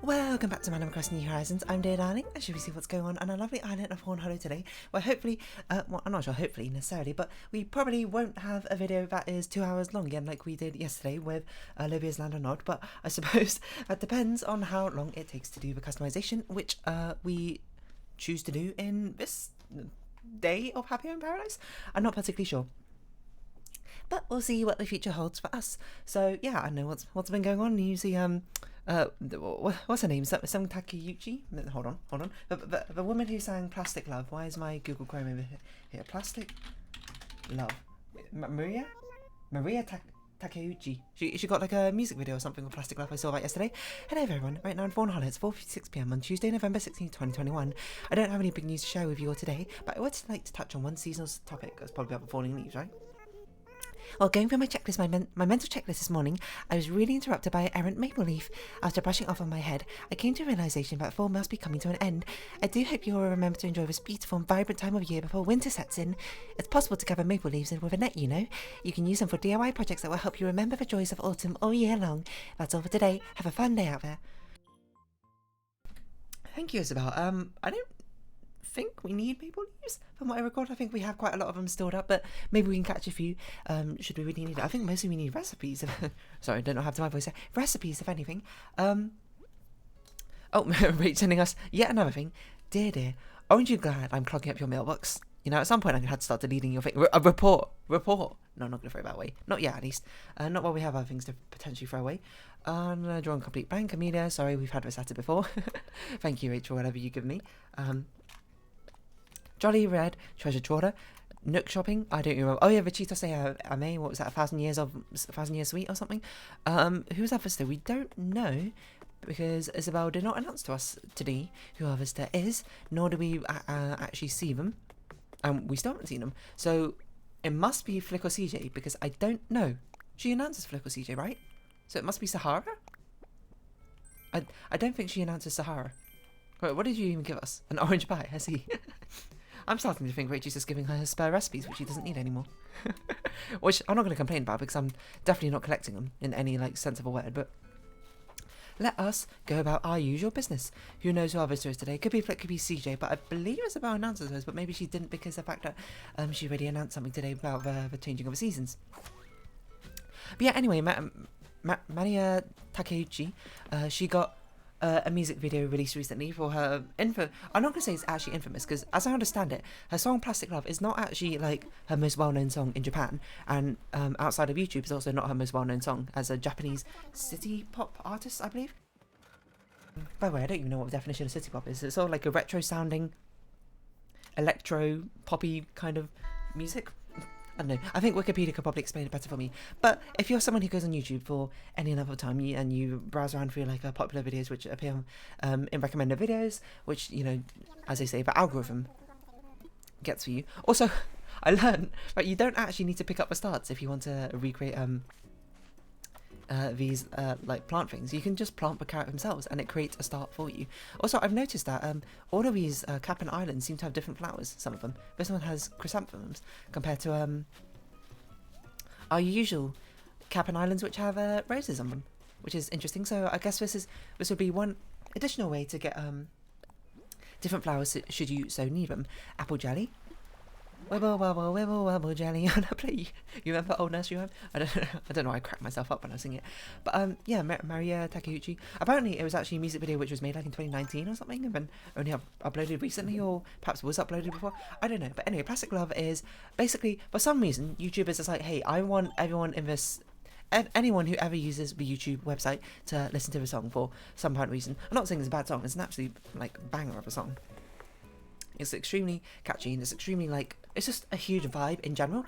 Welcome back to Man Across New Horizons. I'm dear darling, and should we see what's going on a lovely island of Fawnhollow today? Well, hopefully, well, I'm not sure hopefully necessarily, but we probably won't have a video that is 2 hours long again like we did yesterday with Olivia's Land or Nod, but I suppose that depends on how long it takes to do the customization, which we choose to do in this day of Happy Home Paradise. I'm not particularly sure. But we'll see what the future holds for us. So yeah, I know what's been going on. You see, what's her name? Some Takeuchi. Hold on. The woman who sang "Plastic Love." Why is my Google Chrome over here? Plastic Love. Maria Takeuchi. She got like a music video or something with Plastic Love. I saw that yesterday. Hello everyone. Right now in Fawnhallow, it's 4:56 p.m. on Tuesday, November 16th, 2021. I don't have any big news to share with you all today, but I would like to touch on one seasonal topic. That's probably about the falling leaves, right? While going through my checklist, my mental checklist this morning, I was really interrupted by an errant maple leaf. After brushing off on my head, I came to a realisation that fall must be coming to an end. I do hope you will remember to enjoy this beautiful and vibrant time of year before winter sets in. It's possible to gather maple leaves in with a net, you know. You can use them for DIY projects that will help you remember the joys of autumn all year long. That's all for today. Have a fun day out there. Thank you, Isabel. I don't think we need maple leaves from what I recall. I think we have quite a lot of them stored up, but maybe we can catch a few should we really need it. I think mostly we need recipes. Sorry, I don't know how to my voice there. Recipes, if anything. Oh, Rach sending us yet another thing. Dear, aren't you glad I'm clogging up your mailbox? You know, at some point I had to start deleting your thing. A report. No, I'm not going to throw that away. Not yet, at least. Not while we have other things to potentially throw away. I'm going to draw a complete blank. Amelia, sorry, we've had this at it before. Thank you, Rachel, whatever you give me. Jolly Red, Treasure Trawler, Nook Shopping, I don't remember. Oh yeah, the Cheetos Ame, what was that, 1,000 years sweet or something? Who was that visitor? We don't know, because Isabel did not announce to us today who our visitor is, nor do we actually see them. We still haven't seen them. So it must be Flick or CJ, because I don't know. She announces Flick or CJ, right? So it must be Sahara? I don't think she announces Sahara. Wait, what did you even give us? An orange pie, I see. I'm starting to think Rachel's just giving her spare recipes, which she doesn't need anymore. Which I'm not going to complain about, because I'm definitely not collecting them in any sensible word, but let us go about our usual business. Who knows who our visitor is today? Could be Flick, could be CJ, but I believe Isabel announces hers, but maybe she didn't because of the fact that she already announced something today about the changing of the seasons. But yeah, anyway, Maria Takeuchi, she got a music video released recently for her I'm not going to say it's actually infamous, because as I understand it, her song Plastic Love is not actually like her most well-known song in Japan, and outside of YouTube is also not her most well-known song as a Japanese city pop artist, I believe. By the way, I don't even know what the definition of city pop is. It's sort of like a retro sounding electro poppy kind of music. I don't know. I think Wikipedia could probably explain it better for me. But if you're someone who goes on YouTube for any level of time and you browse around for like popular videos which appear in recommended videos, which, you know, as they say, the algorithm gets for you. Also, I learned that you don't actually need to pick up the starts if you want to recreate these like plant things. You can just plant the carrot themselves and it creates a start for you. Also, I've noticed that all of these Cap'n Islands seem to have different flowers. Some of them. This one has chrysanthemums compared to our usual Cap'n Islands, which have roses on them, which is interesting. So I guess this would be one additional way to get different flowers should you so need them. Apple jelly. Wibble, wobble, wibble, wobble, jelly on a plate. You remember old nursery rhyme? I don't know, I cracked myself up when I was singing it. But yeah, Maria Takeuchi. Apparently it was actually a music video which was made like in 2019 or something, and then only uploaded recently, or perhaps was uploaded before. I don't know. But anyway, Plastic Love is basically, for some reason, YouTubers are like, hey, I want everyone in this, anyone who ever uses the YouTube website to listen to the song for some apparent reason. I'm not saying it's a bad song, it's an absolute like banger of a song. It's extremely catchy and it's extremely it's just a huge vibe in general.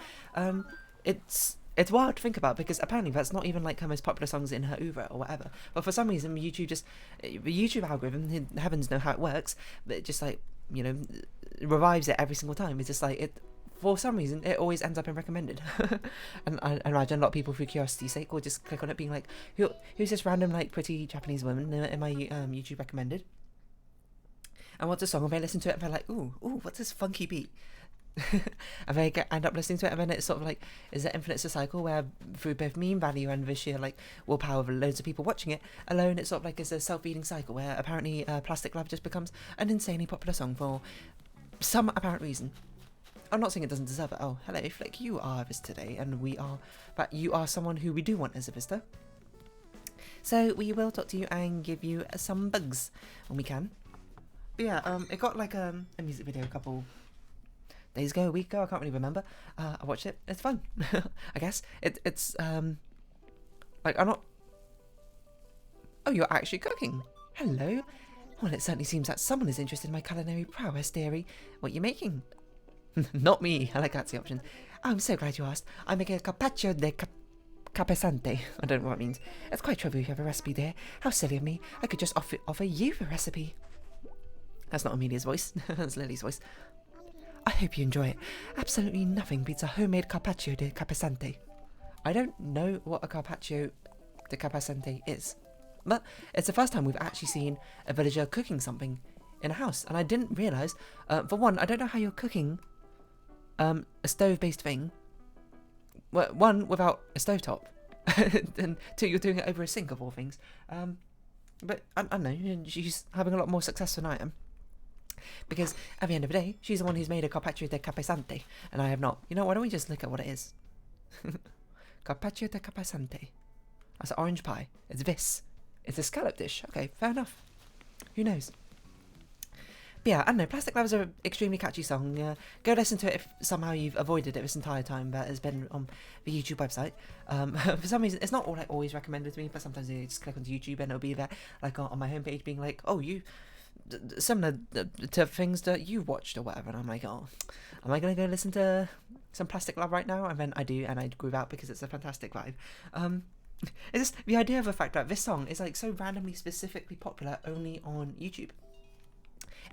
It's wild to think about, because apparently that's not even like her most popular songs in her oeuvre or whatever. But for some reason, the YouTube algorithm, heavens know how it works, but it just you know, revives it every single time. It's just for some reason, it always ends up in recommended. And I imagine a lot of people, for curiosity's sake, will just click on it being like, who's this random pretty Japanese woman in my YouTube recommended? And what's a song? And they listen to it and they're like, ooh, what's this funky beat? and they end up listening to it, and then it's sort of like, is an infinite cycle where through both meme value and the sheer like willpower of loads of people watching it alone, it's sort of like it's a self-feeding cycle where apparently Plastic Love just becomes an insanely popular song for some apparent reason. I'm not saying it doesn't deserve it. Oh, hello, Flick, you are a visitor today, and but you are someone who we do want as a visitor. So we will talk to you and give you some bugs when we can. But yeah, it got like a music video a couple days ago, a week ago, I can't really remember. I watched it. It's fun. I guess it's like I'm not. Oh, you're actually cooking. Hello. Well, it certainly seems that someone is interested in my culinary prowess, dearie. What are you making? Not me. I like that's the option. Oh, I'm so glad you asked. I'm making a carpaccio de capesante. I don't know what it means. It's quite trivial if you have a recipe there. How silly of me. I could just offer you the recipe. That's not Amelia's voice. That's Lily's voice. I hope you enjoy it. Absolutely nothing beats a homemade carpaccio de capesante. I don't know what a carpaccio de capesante is, but it's the first time we've actually seen a villager cooking something in a house, and I didn't realise, for one, I don't know how you're cooking a stove-based thing, well, one, without a stovetop, and two, you're doing it over a sink of all things, but I don't know, she's having a lot more success than I am. Because at the end of the day, she's the one who's made a carpaccio de capesante, and I have not. You know, why don't we just look at what it is? Carpaccio de capesante. That's orange pie. It's this. It's a scallop dish. Okay, fair enough. Who knows? But yeah, I don't know. Plastic Love is an extremely catchy song. Go listen to it if somehow you've avoided it this entire time that has been on the YouTube website. For some reason, it's not all like always recommended to me, but sometimes you just click onto YouTube and it'll be there, like on my homepage, being like, "Oh, you." Similar to things that you watched or whatever, and I'm like, oh, am I gonna go listen to some Plastic Love right now? And then I do, and I groove out because it's a fantastic vibe. It's just the idea of the fact that this song is like so randomly specifically popular only on YouTube.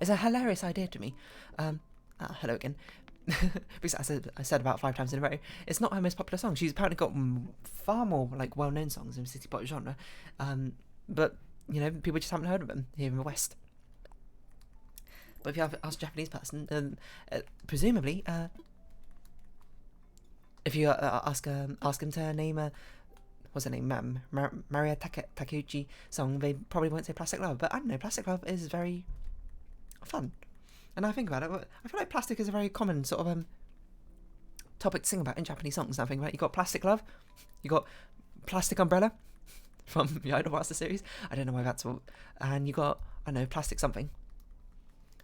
It's a hilarious idea to me. Hello again. Because I said about 5 times in a row, it's not her most popular song. She's apparently got far more like well-known songs in the city pop genre, but you know, people just haven't heard of them here in the West. But if you ask a Japanese person, presumably, if you ask him to name what's her name, Maria Takeuchi song, they probably won't say Plastic Love. But I don't know, Plastic Love is very fun. And I think about it, I feel like plastic is a very common sort of topic to sing about in Japanese songs. And I think about it, you got Plastic Love, you got Plastic Umbrella from the Idol Master series. I don't know why that's all. And you got, I don't know, Plastic something.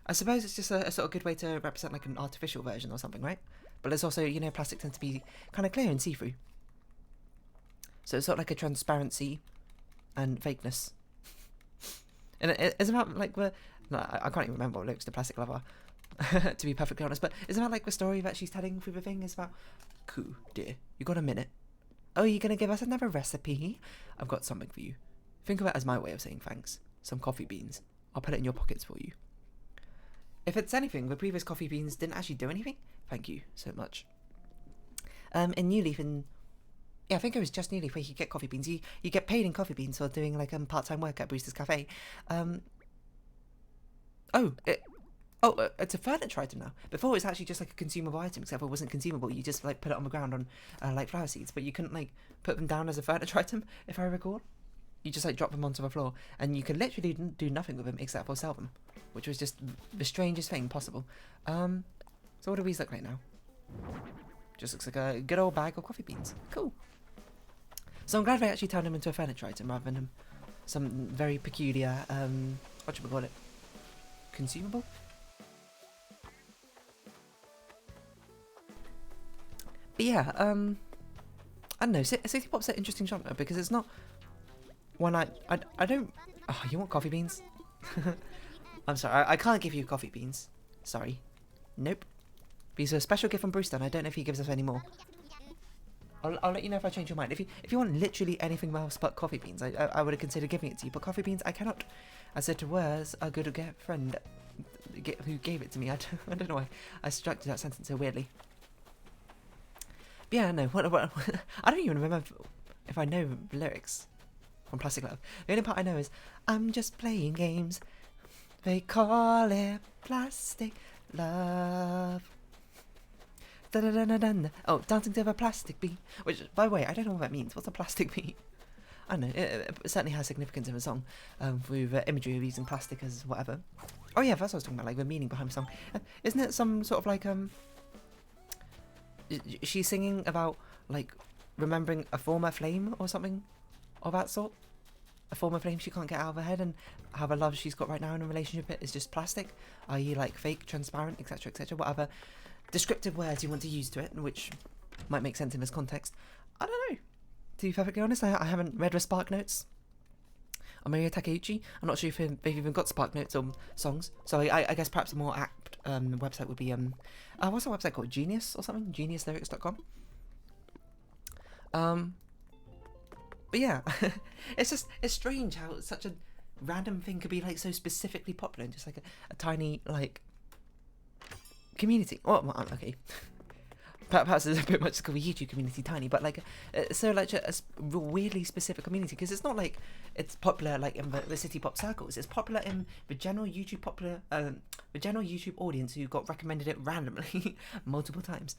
I suppose it's just a sort of good way to represent like an artificial version or something, right? But it's also, you know, plastic tends to be kind of clear and see-through. So it's sort of like a transparency and fakeness. And it's about like I can't even remember what lyrics to Plastic Love are, to be perfectly honest. But it's about like the story that she's telling through the thing. It's about, cool, dear, you got a minute? Oh, you're going to give us another recipe? I've got something for you. Think of it as my way of saying thanks. Some coffee beans. I'll put it in your pockets for you. If it's anything, the previous coffee beans didn't actually do anything. Thank you so much. In New Leaf, yeah, I think it was just New Leaf where you get coffee beans. You get paid in coffee beans for doing like part-time work at Brewster's Cafe. It's a furniture item now. Before it was actually just like a consumable item, except for it wasn't consumable. You just like put it on the ground on like flower seeds, but you couldn't like put them down as a furniture item, if I recall. You just like drop them onto the floor, and you could literally do nothing with them except for sell them, which was just the strangest thing possible. So what do these look like now? Just looks like a good old bag of coffee beans. Cool. So I'm glad they actually turned them into a furniture item rather than some very peculiar, what should we call it? Consumable? But yeah, I don't know, city pop's an interesting genre because it's not one I don't... Oh, you want coffee beans? I'm sorry, I can't give you coffee beans. Sorry. Nope. These are a special gift from Brewster, and I don't know if he gives us any more. I'll let you know if I change your mind. If you want literally anything else but coffee beans, I would have considered giving it to you. But coffee beans, I cannot. As it was a good friend who gave it to me. I don't know why I structured that sentence so weirdly. But yeah, no. What, I don't even remember if I know the lyrics from Plastic Love. The only part I know is, I'm just playing games. They call it Plastic Love. Oh, dancing to a plastic beat. Which, by the way, I don't know what that means. What's a plastic beat? I don't know. It certainly has significance in the song, with imagery of using plastic as whatever. Oh yeah, that's what I was talking about, like the meaning behind the song. Isn't it some sort of like she's singing about like remembering a former flame or something of that sort? A former flame she can't get out of her head, and how the love she's got right now in a relationship is just plastic, i.e. like fake, transparent, etc, etc, whatever descriptive words you want to use to it, which might make sense in this context. I don't know. To be perfectly honest, I haven't read the Spark Notes on Maria Takeuchi. I'm not sure if they've even got Spark Notes on songs, so I guess perhaps a more apt website would be what's that website called? Genius or something? Geniuslyrics.com. But yeah, it's strange how such a random thing could be like so specifically popular in just like a tiny like community. Oh, okay. Perhaps it's a bit much to call the YouTube community tiny, but like so like a weirdly specific community, because it's not like it's popular like in the city pop circles. It's popular in the general YouTube the general YouTube audience who got recommended it randomly multiple times.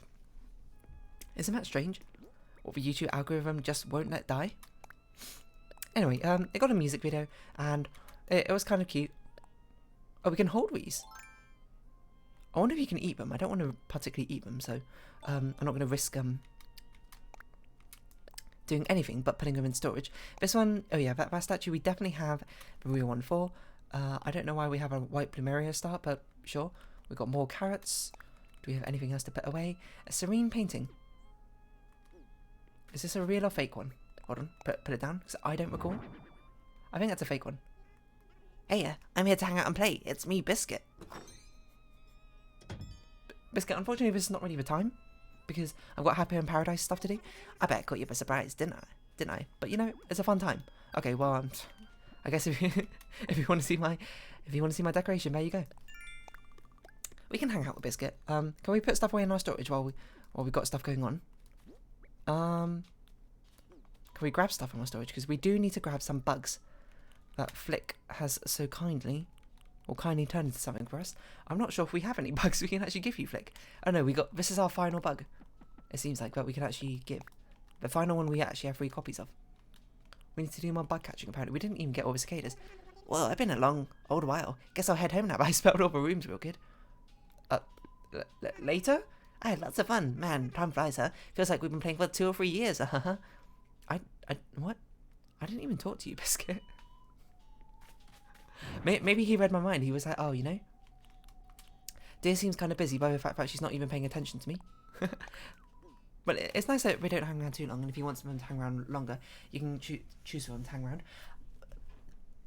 Isn't that strange? Or the YouTube algorithm just won't let die. Anyway, it got a music video, and it was kind of cute. Oh, we can hold these. I wonder if you can eat them. I don't want to particularly eat them, so I'm not going to risk doing anything but putting them in storage. This one, oh yeah, that statue we definitely have the real one for. I don't know why we have a white plumeria star, but sure. We've got more carrots. Do we have anything else to put away? A serene painting. Is this a real or fake one? Hold on, put it down, because I don't recall. I think that's a fake one. Hey, I'm here to hang out and play. It's me, Biscuit. Biscuit, unfortunately this is not really the time, because I've got Happy in Paradise stuff to do. I bet I caught you by surprise, didn't I? But you know, it's a fun time. Okay, well, I guess if you want to see my decoration, there you go. We can hang out with Biscuit. Can we put stuff away in our storage while we've got stuff going on? Can we grab stuff from our storage? Because we do need to grab some bugs that Flick has so kindly turned into something for us. I'm not sure if we have any bugs we can actually give you, Flick. Oh no, this is our final bug. It seems like that we can actually give. The final one we actually have 3 copies of. We need to do more bug catching apparently. We didn't even get all the cicadas. Well, I've been a long old while. Guess I'll head home now. I spelled all the rooms real good. Later? I had lots of fun. Man, time flies, huh? Feels like we've been playing for 2 or 3 years. What? I didn't even talk to you, Biscuit. Maybe he read my mind. He was like, oh, you know, Dear seems kind of busy by the fact that she's not even paying attention to me. But it's nice that we don't hang around too long, and if you want someone to hang around longer, you can choose someone to hang around.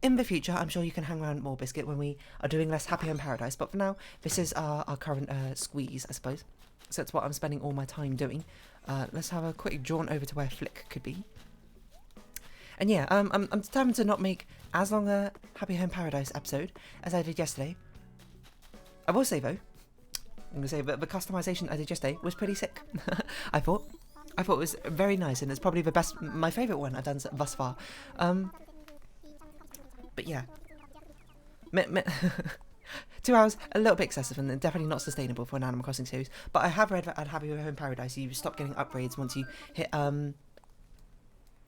In the future, I'm sure you can hang around more, Biscuit, when we are doing less Happy in Paradise. But for now, this is our current squeeze, I suppose. So that's what I'm spending all my time doing. Let's have a quick jaunt over to where Flick could be. And yeah, I'm determined to not make as long a Happy Home Paradise episode as I did yesterday. I will say though, I'm going to say that the customization I did yesterday was pretty sick. I thought it was very nice, and it's probably my favourite one I've done thus far. But yeah. 2 hours, a little bit excessive, and definitely not sustainable for an Animal Crossing series. But I have read that at Happy Home Paradise, you stop getting upgrades once you hit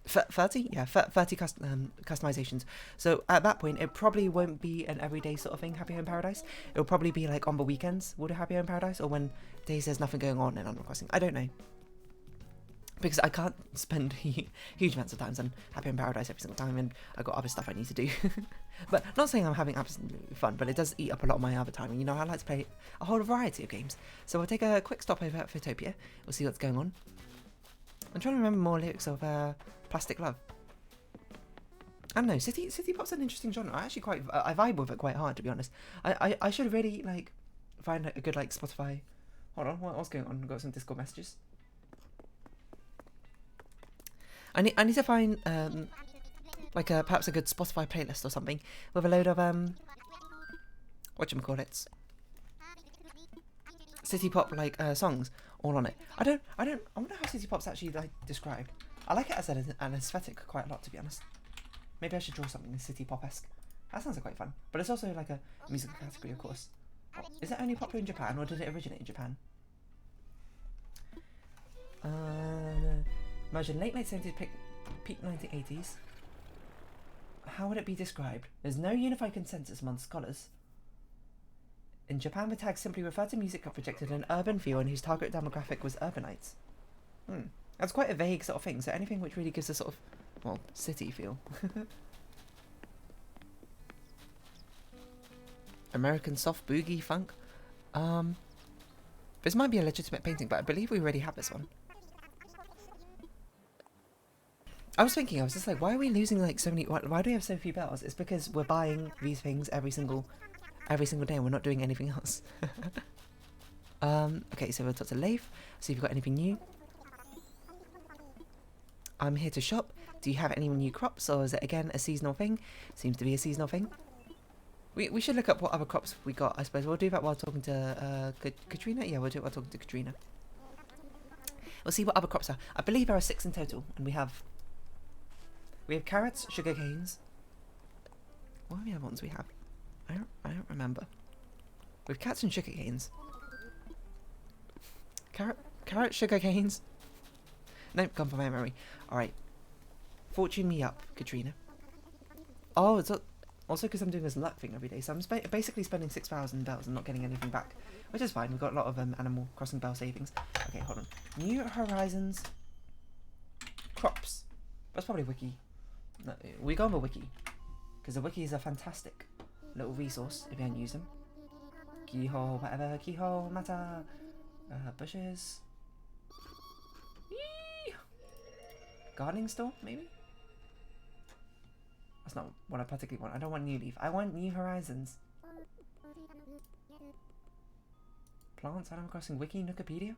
30? Yeah, 30 customizations. So at that point, it probably won't be an everyday sort of thing, Happy Home Paradise. It'll probably be like on the weekends, would Happy Home Paradise, or when days there's nothing going on in Animal Crossing. I don't know. Because I can't spend huge amounts of time on Happy Home Paradise every single time, and I've got other stuff I need to do. But not saying I'm having absolutely fun, but it does eat up a lot of my other time, and you know, I like to play a whole variety of games. So we'll take a quick stop over at Photopia. We'll see what's going on. I'm trying to remember more lyrics of Plastic Love. I don't know, city pop's an interesting genre. I vibe with it quite hard, to be honest. I should really like find a good like Spotify. Hold on, what's going on? I've got some Discord messages. I need to find like perhaps a good Spotify playlist or something with a load of whatchamacallits, city pop like songs all on it. I wonder how city pop's actually like described. I like it as an aesthetic quite a lot, to be honest. Maybe I should draw something city pop-esque. That sounds quite fun. But it's also like a musical category, of course. Is it only popular in Japan, or did it originate in Japan? Imagine late 1970s, peak 1980s. How would it be described? There's no unified consensus among scholars. In Japan, the tag simply referred to music that projected an urban feel and whose target demographic was urbanites. That's quite a vague sort of thing, so anything which really gives a sort of, well, city feel. American soft boogie funk. This might be a legitimate painting, but I believe we already have this one. I was thinking, I was just like, why are we losing like so many? Why do we have so few bells? It's because we're buying these things every single day, and we're not doing anything else. Okay, so we'll talk to Leif. See if we've got anything new. I'm here to shop. Do you have any new crops, or is it again a seasonal thing? Seems to be a seasonal thing. We should look up what other crops we got. I suppose we'll do that while talking to Katrina. Yeah, we'll do it while talking to Katrina. We'll see what other crops are. I believe there are 6 in total, and we have carrots, sugar canes. What are the other ones we have? I don't remember. We have cats and sugar canes. Carrot, sugar canes. Nope, gone for my memory. Alright. Fortune me up, Katrina. Oh, it's also because I'm doing this luck thing every day, so I'm basically spending 6,000 bells and not getting anything back, which is fine. We've got a lot of Animal Crossing bell savings. Okay, hold on. New Horizons crops. That's probably wiki. No, we go on the wiki, because the wiki is a fantastic little resource if you don't use them. Keyhole, whatever. Keyhole, matter. Bushes. Eee! Gardening store, maybe? That's not what I particularly want. I don't want New Leaf. I want New Horizons. Plants, Animal Crossing Wiki, Wikipedia?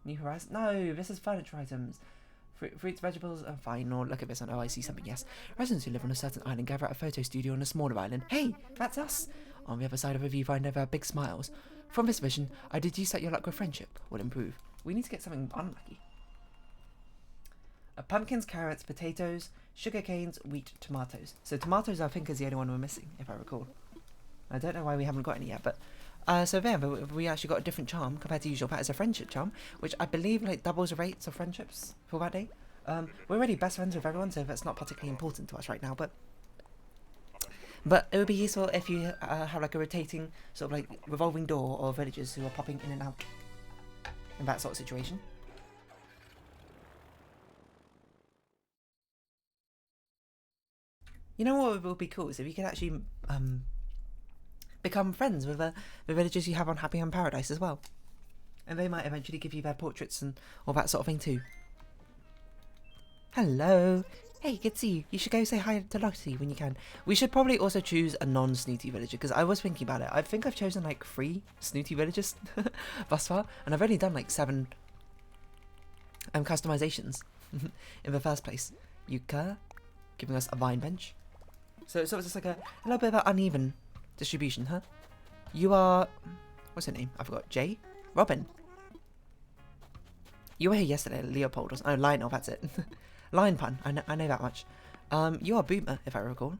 New Horizons? No, this is furniture items. Fruits, vegetables, fine. Or look at this one. Oh, I see something, yes. Residents who live on a certain island gather at a photo studio on a smaller island. Hey, that's us! On the other side of a viewfinder, there are big smiles. From this vision, I deduce that your luck with friendship will improve. We need to get something unlucky. Pumpkins, carrots, potatoes, sugar canes, wheat, tomatoes. So tomatoes, I think, is the only one we're missing, if I recall. I don't know why we haven't got any yet, but... so there, we actually got a different charm compared to usual. That is a friendship charm, which I believe like doubles the rates of friendships for that day. We're already best friends with everyone, so that's not particularly important to us right now, but it would be useful if you have like a rotating, sort of like revolving door of villagers who are popping in and out in that sort of situation. You know what would be cool is if you could actually become friends with the villagers you have on Happy Home Paradise as well, and they might eventually give you their portraits and all that sort of thing too. Hello. Hey, good to see you. You should go say hi to Lottie when you can. We should probably also choose a non-snooty villager, because I was thinking about it. I think I've chosen like 3 snooty villagers thus far, and I've only done like 7 customizations in the first place. Yuka giving us a vine bench. So it's just like a little bit of an uneven distribution, huh? You are... what's her name? I forgot. Jay? Robin. You were here yesterday, Leopold. Oh, Lionel, that's it. Lion pun. I know that much. You are Boomer, if I recall.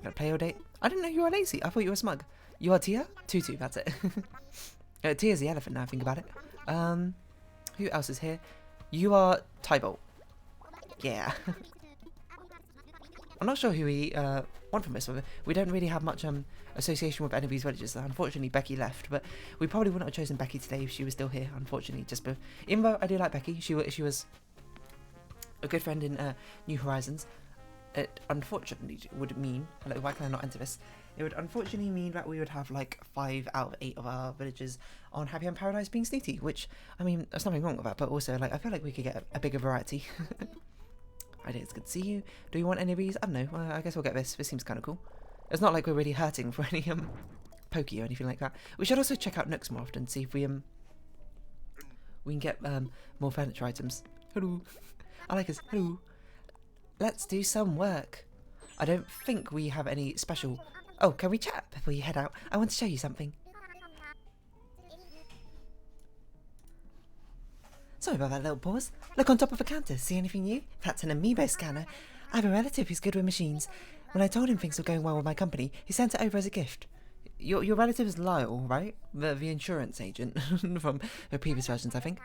Gonna play all day. I didn't know you were lazy. I thought you were smug. You are Tia? Tutu, that's it. Tia's the elephant now I think about it. Who else is here? You are Tybolt. Yeah. I'm not sure who we want from this. We don't really have much association with any of these villages. Unfortunately, Becky left, but we probably wouldn't have chosen Becky today if she was still here. Unfortunately, even though I do like Becky, she was a good friend in New Horizons. It unfortunately would mean, like, why can I not enter this? It would unfortunately mean that we would have like 5 out of 8 of our villagers on Happy Home Paradise being snooty, which, I mean, there's nothing wrong with that, but also, like, I feel like we could get a bigger variety. I think it's good to see you. Do you want any of these? I don't know. Well, I guess we'll get this. This seems kind of cool. It's not like we're really hurting for any pokey or anything like that. We should also check out Nooks more often, see if we can get more furniture items. Hello. I like us. Hello. Let's do some work. I don't think we have any special... Oh, can we chat before you head out? I want to show you something. Sorry about that little pause. Look on top of the counter. See anything new? That's an amiibo scanner. I have a relative who's good with machines. When I told him things were going well with my company, he sent it over as a gift. your relative is Lyle, right? The insurance agent from the previous versions, I think.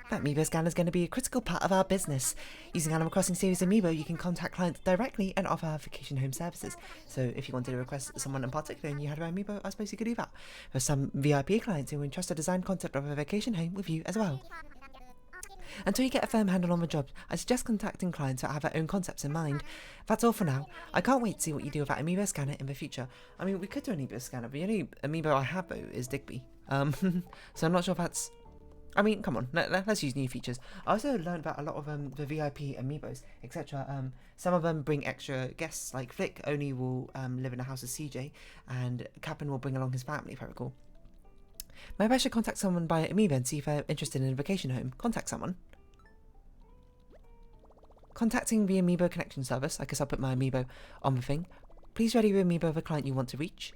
That Amiibo scanner is going to be a critical part of our business. Using Animal Crossing Series Amiibo, you can contact clients directly and offer vacation home services. So if you wanted to request someone in particular and you had an Amiibo, I suppose you could do that. For some VIP clients who entrust a design concept of a vacation home with you as well. Until you get a firm handle on the job, I suggest contacting clients that have their own concepts in mind. That's all for now. I can't wait to see what you do with that Amiibo scanner in the future. I mean, we could do an Amiibo scanner, but the only Amiibo I have, though, is Digby. So I'm not sure if that's... I mean, come on, let's use new features. I also learned about a lot of the VIP Amiibos, etc. Some of them bring extra guests, like Flick only will live in a house with CJ, and Captain will bring along his family, very cool. Maybe I should contact someone by Amiibo and see if they're interested in a vacation home. Contact someone. Contacting the Amiibo connection service. I guess I'll put my Amiibo on the thing. Please ready the Amiibo of the client you want to reach.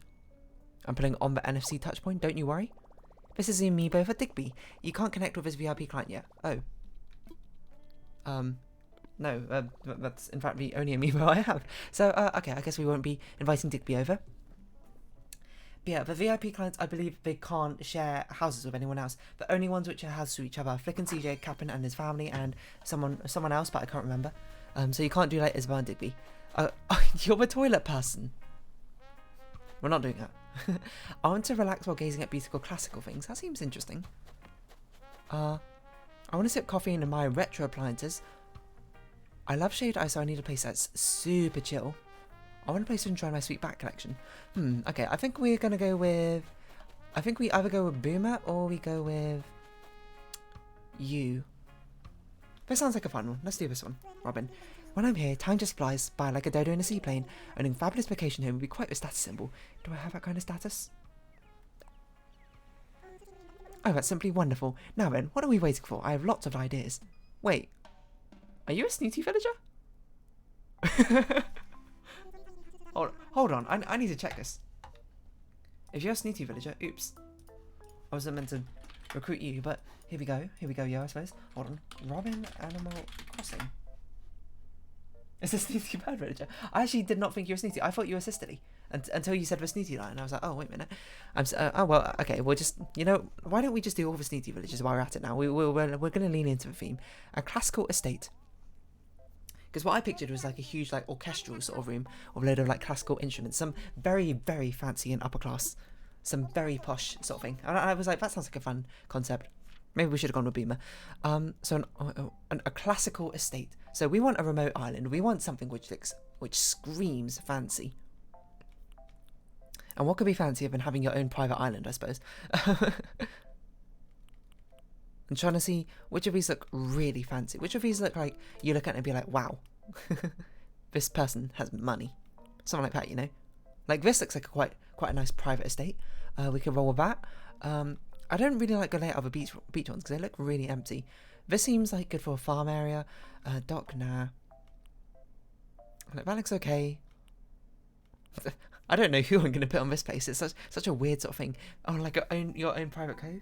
I'm putting on the NFC touchpoint, don't you worry. This is the Amiibo for Digby. You can't connect with his VIP client yet. Oh. No, that's in fact the only Amiibo I have. So, okay, I guess we won't be inviting Digby over. But yeah, the VIP clients, I believe they can't share houses with anyone else. The only ones which are houses to each other are Flick and CJ, Captain and his family, and someone else, but I can't remember. So you can't do like Isabel and Digby. You're the toilet person. We're not doing that. I want to relax while gazing at beautiful classical things. That seems interesting. I want to sip coffee and admire retro appliances. I love shade ice, so I need a place that's super chill. I want a place to enjoy my sweet back collection. Okay, I think we're going to go with... I think we either go with Boomer or we go with... you. This sounds like a fun one. Let's do this one. Robin. When I'm here, time just flies by like a dodo in a seaplane. Owning fabulous vacation home would be quite a status symbol. Do I have that kind of status? Oh, that's simply wonderful. Now then, what are we waiting for? I have lots of ideas. Wait. Are you a snooty villager? Hold on, I need to check this. If you're a snooty villager, oops. I wasn't meant to recruit you, but here we go, yo, I suppose. Hold on. Robin Animal Crossing. It's a snooty bird villager. I actually did not think you were snooty. I thought you were sisterly. Until you said the snooty line. I was like, oh, wait a minute. Oh, well, okay, we'll just, you know, why don't we just do all the snooty villagers while we're at it now? We're going to lean into the theme. A classical estate. Because what I pictured was like a huge like orchestral sort of room with a load of like classical instruments, some very, very fancy and upper class, some very posh sort of thing. And I was like, that sounds like a fun concept. Maybe we should have gone with Beamer. So a classical estate. So we want a remote island. We want something which screams fancy. And what could be fancier than having your own private island, I suppose? I'm trying to see which of these look really fancy. Which of these look like you look at it and be like, wow, this person has money. Something like that, you know? Like this looks like quite a nice private estate. We could roll with that. I don't really like the layout of the beach ones because they look really empty. This seems like good for a farm area. Dock, nah. Like, that looks okay. I don't know who I'm going to put on this place. It's such a weird sort of thing. Oh, like your own private cove?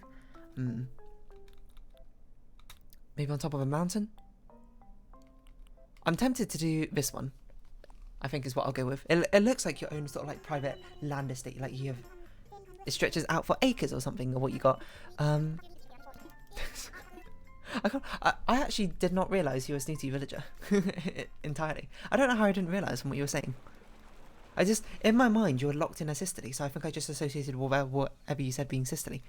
Maybe on top of a mountain? I'm tempted to do this one. I think is what I'll go with. It looks like your own sort of like private land estate. Like you have... It stretches out for acres or something, or what you got. I actually did not realise you were a snooty villager. Entirely. I don't know how I didn't realise from what you were saying. I just... In my mind, you were locked in as sisterly, so I think I just associated with whatever you said being sisterly.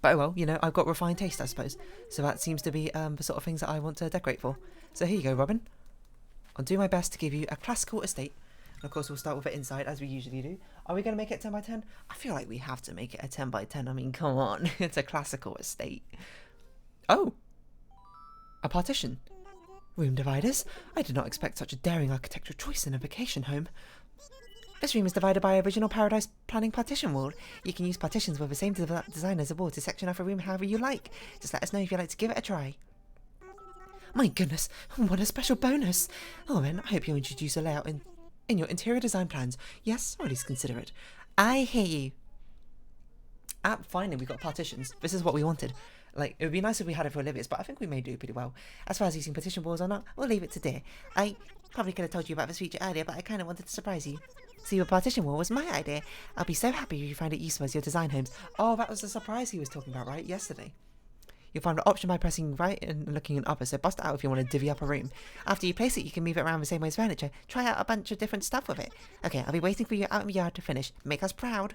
But oh well, you know, I've got refined taste, I suppose. So that seems to be the sort of things that I want to decorate for. So here you go, Robin. I'll do my best to give you a classical estate. And of course, we'll start with it inside, as we usually do. Are we going to make it 10 by 10? I feel like we have to make it a 10 by 10. I mean, come on. It's a classical estate. Oh! A partition. Room dividers. I did not expect such a daring architectural choice in a vacation home. This room is divided by an original Paradise Planning partition wall. You can use partitions with the same design as a wall to section off a room however you like. Just let us know if you'd like to give it a try. My goodness, what a special bonus. Oh man, I hope you introduce a layout in your interior design plans. Yes, or at least consider it. I hear you. Finally, we got partitions. This is what we wanted. Like, it would be nice if we had it for Olivia's, but I think we may do pretty well. As far as using partition walls or not, we'll leave it to dear. I probably could have told you about this feature earlier, but I kind of wanted to surprise you. See, your partition wall was my idea. I'll be so happy if you find it useful as your design homes. Oh, that was the surprise he was talking about, right? Yesterday. You'll find an option by pressing right and looking in upper, so bust it out if you want to divvy up a room. After you place it, you can move it around the same way as furniture. Try out a bunch of different stuff with it. Okay, I'll be waiting for you out in the yard to finish. Make us proud.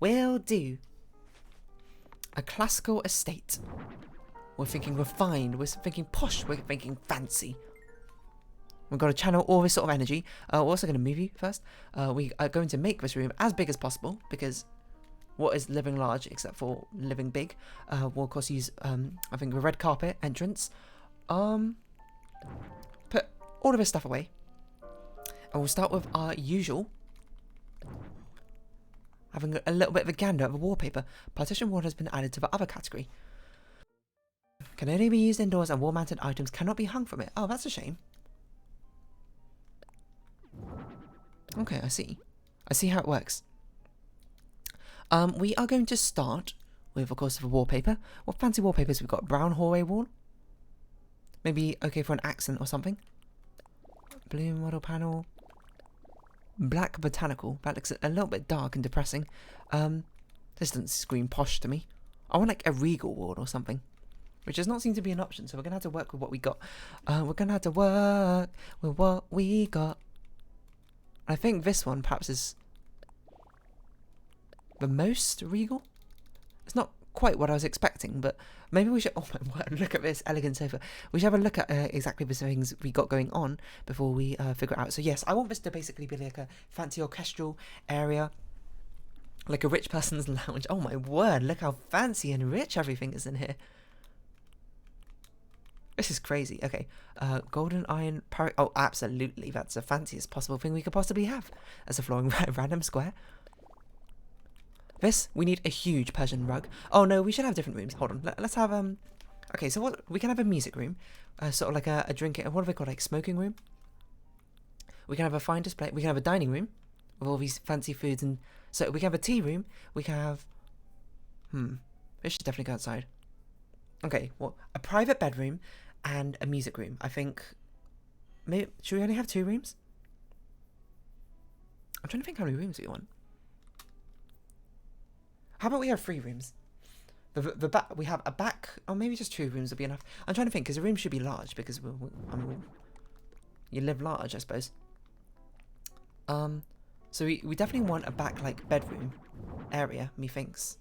Will do. A classical estate. We're thinking refined, we're thinking posh, we're thinking fancy. We've got to channel all this sort of energy. We're also going to move you first. We are going to make this room as big as possible, because what is living large except for living big? We'll of course use, I think, a red carpet entrance. Put all of this stuff away. And we'll start with our usual. Having a little bit of a gander at the wallpaper. Partition wall has been added to the other category. Can only be used indoors and wall-mounted items cannot be hung from it. Oh, that's a shame. Okay, I see. I see how it works. We are going to start with, of course, the wallpaper. What fancy wallpapers? We've got brown hallway wall. Maybe okay for an accent or something. Blue model panel. Black botanical. That looks a little bit dark and depressing. This doesn't scream posh to me. I want like a regal wall or something, which does not seem to be an option. So we're gonna have to work with what we got. We're gonna have to work with what we got. I think this one perhaps is the most regal. It's not quite what I was expecting, but maybe we should. Oh my word! Look at this elegant sofa. We should have a look at exactly the things we got going on before we figure it out. So yes, I want this to basically be like a fancy orchestral area, like a rich person's lounge. Oh my word! Look how fancy and rich everything is in here. This is crazy. Okay, golden iron parrot. Oh, absolutely. That's the fanciest possible thing we could possibly have as a flooring random square. This, we need a huge Persian rug. Oh no, we should have different rooms. Hold on, let's have okay, so what we can have a music room, sort of like a drinking. What have we called, like smoking room? We can have a fine display. We can have a dining room with all these fancy foods, and so we can have a tea room. We can have this should definitely go outside. Okay, well, a private bedroom and a music room. I think maybe should we only have 2 rooms? I'm trying to think how many rooms we want. How about we have 3 rooms? The back, we have a back, or maybe just 2 rooms would be enough. I'm trying to think, because a room should be large, because I mean, you live large, I suppose. So we definitely want a back, like, bedroom area, methinks.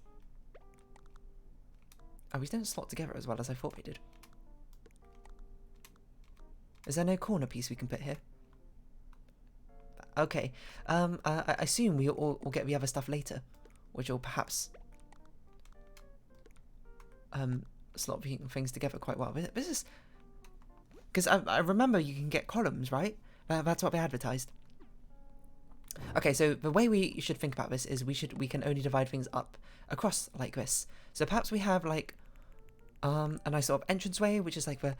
Oh, we don't slot together as well as I thought we did. Is there no corner piece we can put here? Okay. I assume we'll get the other stuff later, which will perhaps slot things together quite well. But this is because I remember you can get columns, right? That's what they advertised. Okay, so the way we should think about this is we can only divide things up across like this. So perhaps we have like a nice sort of entranceway, which is like the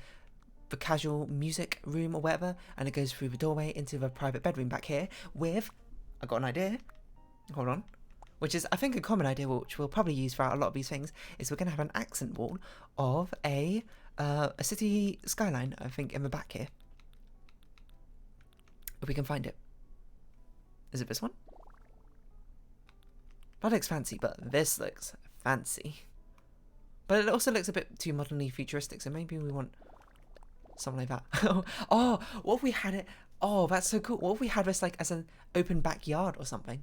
casual music room or whatever, and it goes through the doorway into the private bedroom back here with, I got an idea, hold on, which is I think a common idea which we'll probably use throughout a lot of these things, is we're going to have an accent wall of a city skyline, I think, in the back here. If we can find it. Is it this one? That looks fancy, but this looks fancy. But it also looks a bit too modernly futuristic, so maybe we want something like that. Oh, what if we had it? Oh, that's so cool. What if we had this like as an open backyard or something?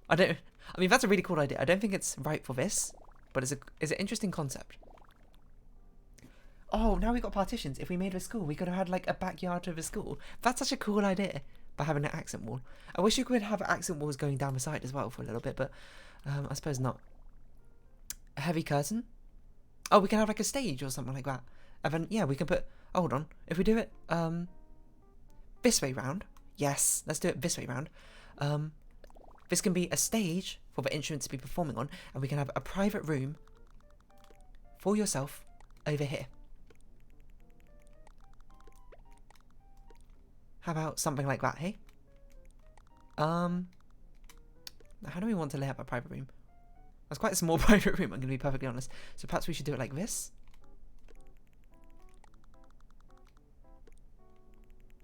I mean, that's a really cool idea. I don't think it's right for this, but it's an interesting concept. Oh, now we've got partitions. If we made a school, we could have had like a backyard to the school. That's such a cool idea by having an accent wall. I wish you could have accent walls going down the side as well for a little bit, but I suppose not. A heavy curtain. Oh, we can have like a stage or something like that. And then, yeah, we can put, oh, hold on. If we do it this way round. Yes, let's do it this way round. This can be a stage for the instruments to be performing on, and we can have a private room for yourself over here. How about something like that, hey? How do we want to lay out a private room? That's quite a small private room, I'm going to be perfectly honest. So perhaps we should do it like this.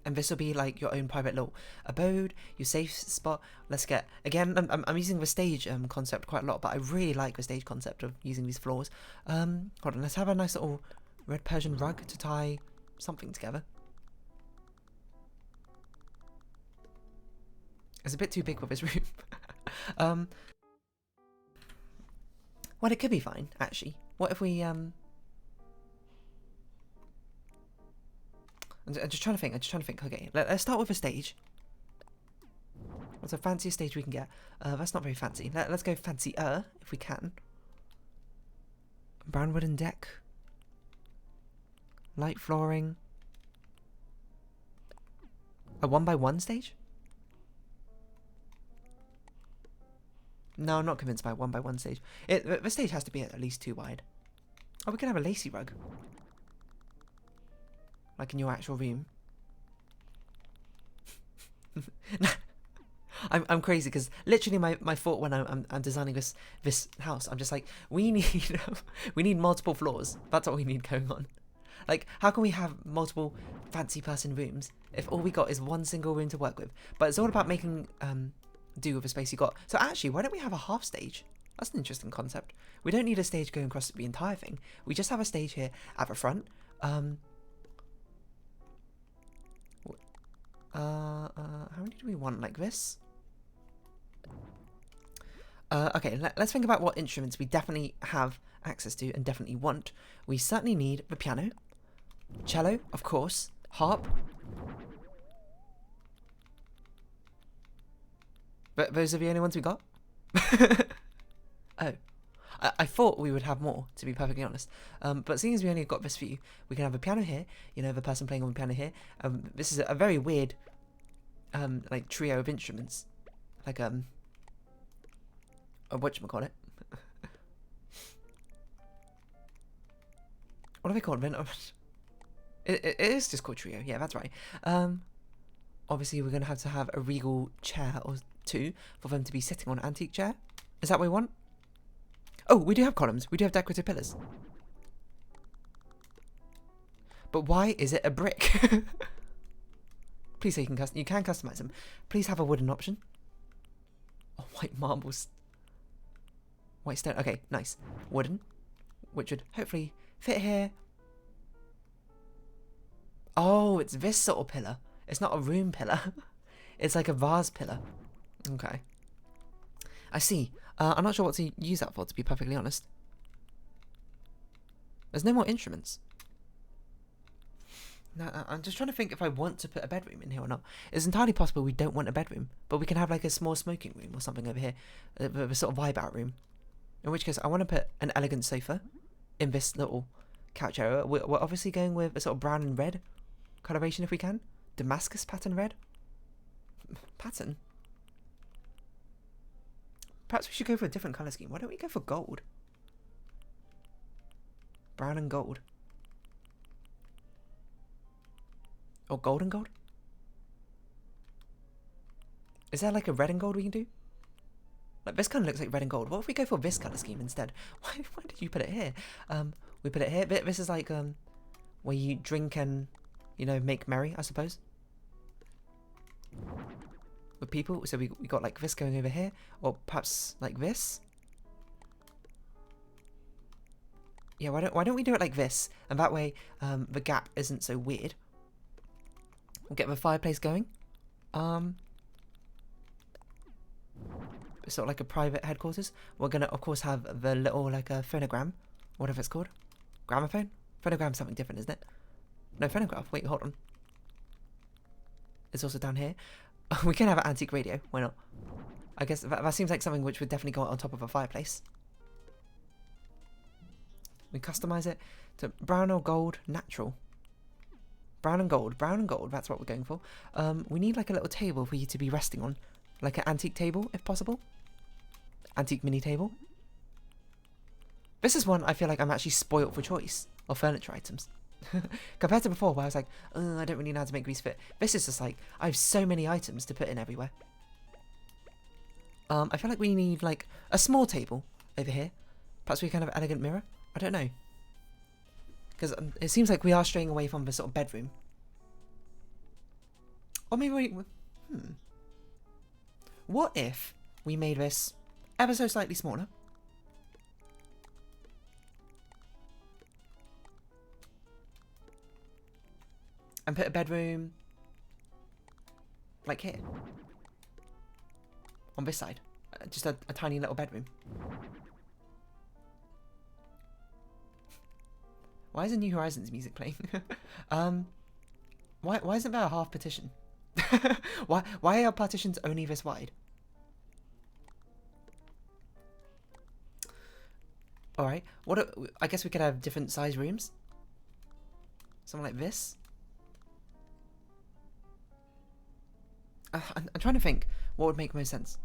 and this will be like your own private little abode, your safe spot. Let's get, again, I'm using the stage concept quite a lot, but I really like the stage concept of using these floors. Hold on, let's have a nice little red Persian rug to tie something together. It's a bit too big for this room. Well, it could be fine, actually. What if we, I'm just trying to think, okay, let's start with a stage. What's the fanciest stage we can get? That's not very fancy. Let's go fancier, if we can. Brown wooden deck. Light flooring. A 1x1 stage? No, I'm not convinced by a 1x1 stage. The stage has to be at least 2 wide. Oh, we can have a lacy rug. Like in your actual room. I'm crazy because literally my thought when I'm designing this house, I'm just like, we need multiple floors. That's what we need going on. Like, how can we have multiple fancy person rooms if all we got is one single room to work with? But it's all about making do with the space you got. So actually, why don't we have a half stage? That's an interesting concept. We don't need a stage going across the entire thing. We just have a stage here at the front. How many do we want? Like this? Okay, let's think about what instruments we definitely have access to and definitely want. We certainly need the piano, cello, of course, harp. But those are the only ones we got? Oh. I thought we would have more, to be perfectly honest. But seeing as we only got this few, we can have a piano here, you know, the person playing on the piano here. This is a very weird, like, trio of instruments. Like, whatchamacallit? What are they called? It is just called trio, yeah, that's right. Obviously, we're going to have a regal chair or 2 for them to be sitting on an antique chair. Is that what we want? Oh, we do have columns. We do have decorative pillars. But why is it a brick? Please say you can customize them. Please have a wooden option. Oh, white marbles. White stone. Okay, nice. Wooden, which would hopefully fit here. Oh, it's this sort of pillar. It's not a room pillar. It's like a vase pillar. Okay. I see. I'm not sure what to use that for, to be perfectly honest. There's no more instruments. No, I'm just trying to think if I want to put a bedroom in here or not. It's entirely possible we don't want a bedroom, but we can have like a small smoking room or something over here. A sort of vibe out room. In which case, I want to put an elegant sofa in this little couch area. We're obviously going with a sort of brown and red coloration if we can. Damascus pattern red. Pattern? Perhaps we should go for a different colour scheme. Why don't we go for gold? Brown and gold. Or gold and gold? Is there like a red and gold we can do? Like this kind of looks like red and gold. What if we go for this colour scheme instead? Why did you put it here? We put it here. This is like where you drink and, you know, make merry, I suppose. With people. So we got like this going over here. Or perhaps like this. Yeah, why don't we do it like this? And that way the gap isn't so weird. We'll get the fireplace going. Sort of like a private headquarters. We're gonna of course have the little like a phonogram, whatever it's called. Gramophone? Phonogram's something different, isn't it? No, phonograph. Wait, hold on. It's also down here. We can have an antique radio. Why not? I guess that seems like something which would definitely go on top of a fireplace. We customize it to brown or gold, natural. Brown and gold, that's what we're going for. We need like a little table for you to be resting on. Like an antique table, if possible. Antique mini table. This is one I feel like I'm actually spoilt for choice of furniture items. Compared to before where I was like, I don't really know how to make these fit. This is just like, I have so many items to put in everywhere. I feel like we need like a small table over here. Perhaps we can have an elegant mirror. I don't know. Because it seems like we are straying away from the sort of bedroom. Or maybe we... What if we made this ever so slightly smaller? And put a bedroom... like here. On this side. Just a tiny little bedroom. Why isn't New Horizons music playing? Why isn't there a half partition? why are partitions only this wide? Alright, I guess we could have different size rooms. Something like this. I'm trying to think what would make most sense.